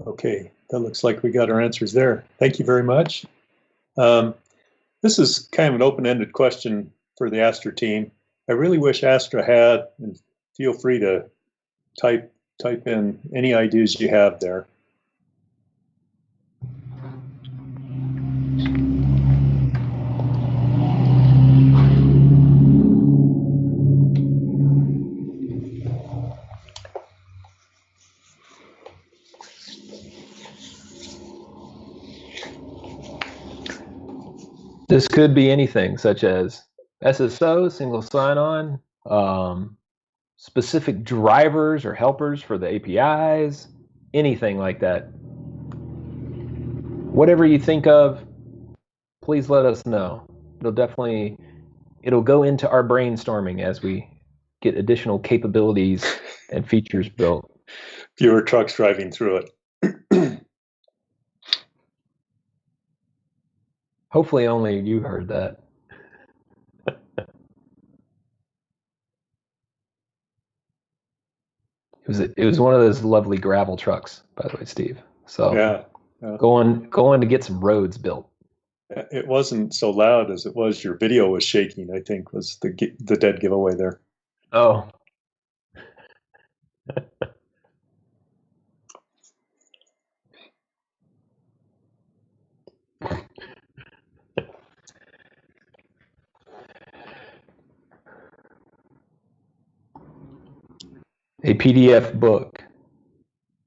Okay, that looks like we got our answers there. Thank you very much. This is kind of an open-ended question for the Astra team. I really wish Astra had, and feel free to type in any ideas you have there. This could be anything, such as SSO, single sign-on, specific drivers or helpers for the APIs, anything like that. Whatever you think of, please let us know. It'll go into our brainstorming as we get additional capabilities and features built. Fewer trucks driving through it. Hopefully only you heard that. It was one of those lovely gravel trucks, by the way, Steve. So yeah. Going to get some roads built. It wasn't so loud as it was your video was shaking, I think, was the dead giveaway there. Oh. A PDF book.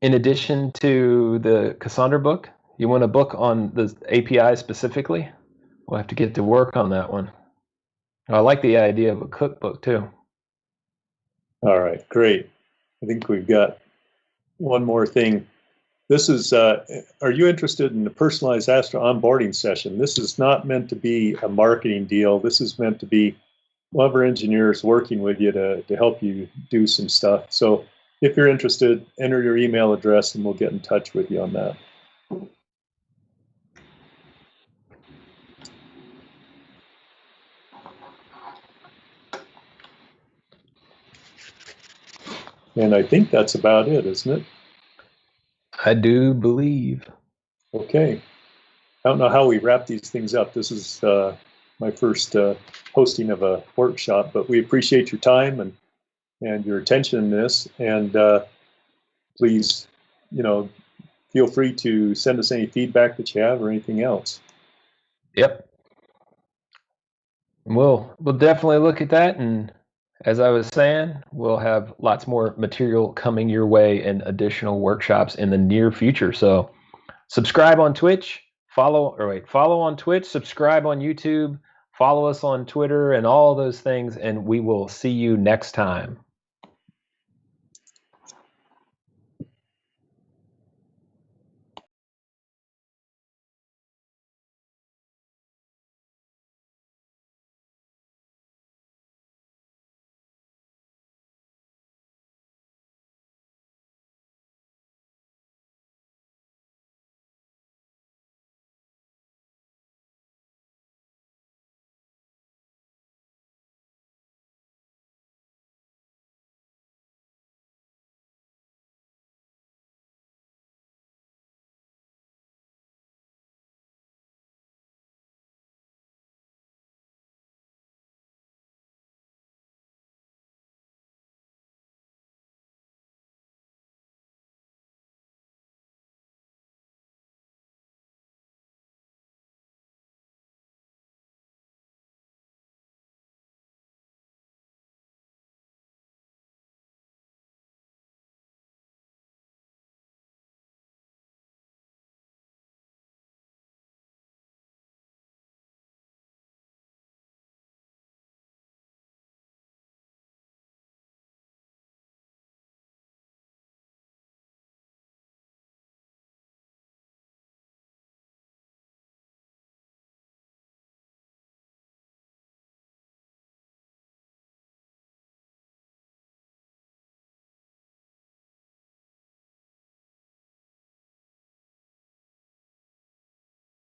In addition to the Cassandra book, you want a book on the API specifically? We'll have to get to work on that one. I like the idea of a cookbook too. All right, great. I think we've got one more thing. This is, are you interested in a personalized Astra onboarding session? This is not meant to be a marketing deal. This is meant to be one of our engineers working with you to help you do some stuff. So if you're interested, enter your email address and we'll get in touch with you on that. And I think that's about it, isn't it? I do believe. Okay. I don't know how we wrap these things up. This is my first hosting of a workshop, but we appreciate your time and your attention in this. And please, feel free to send us any feedback that you have or anything else. Yep. We'll definitely look at that, and as I was saying, we'll have lots more material coming your way and additional workshops in the near future. So subscribe on Twitch, follow on Twitch, subscribe on YouTube, follow us on Twitter and all those things, and we will see you next time.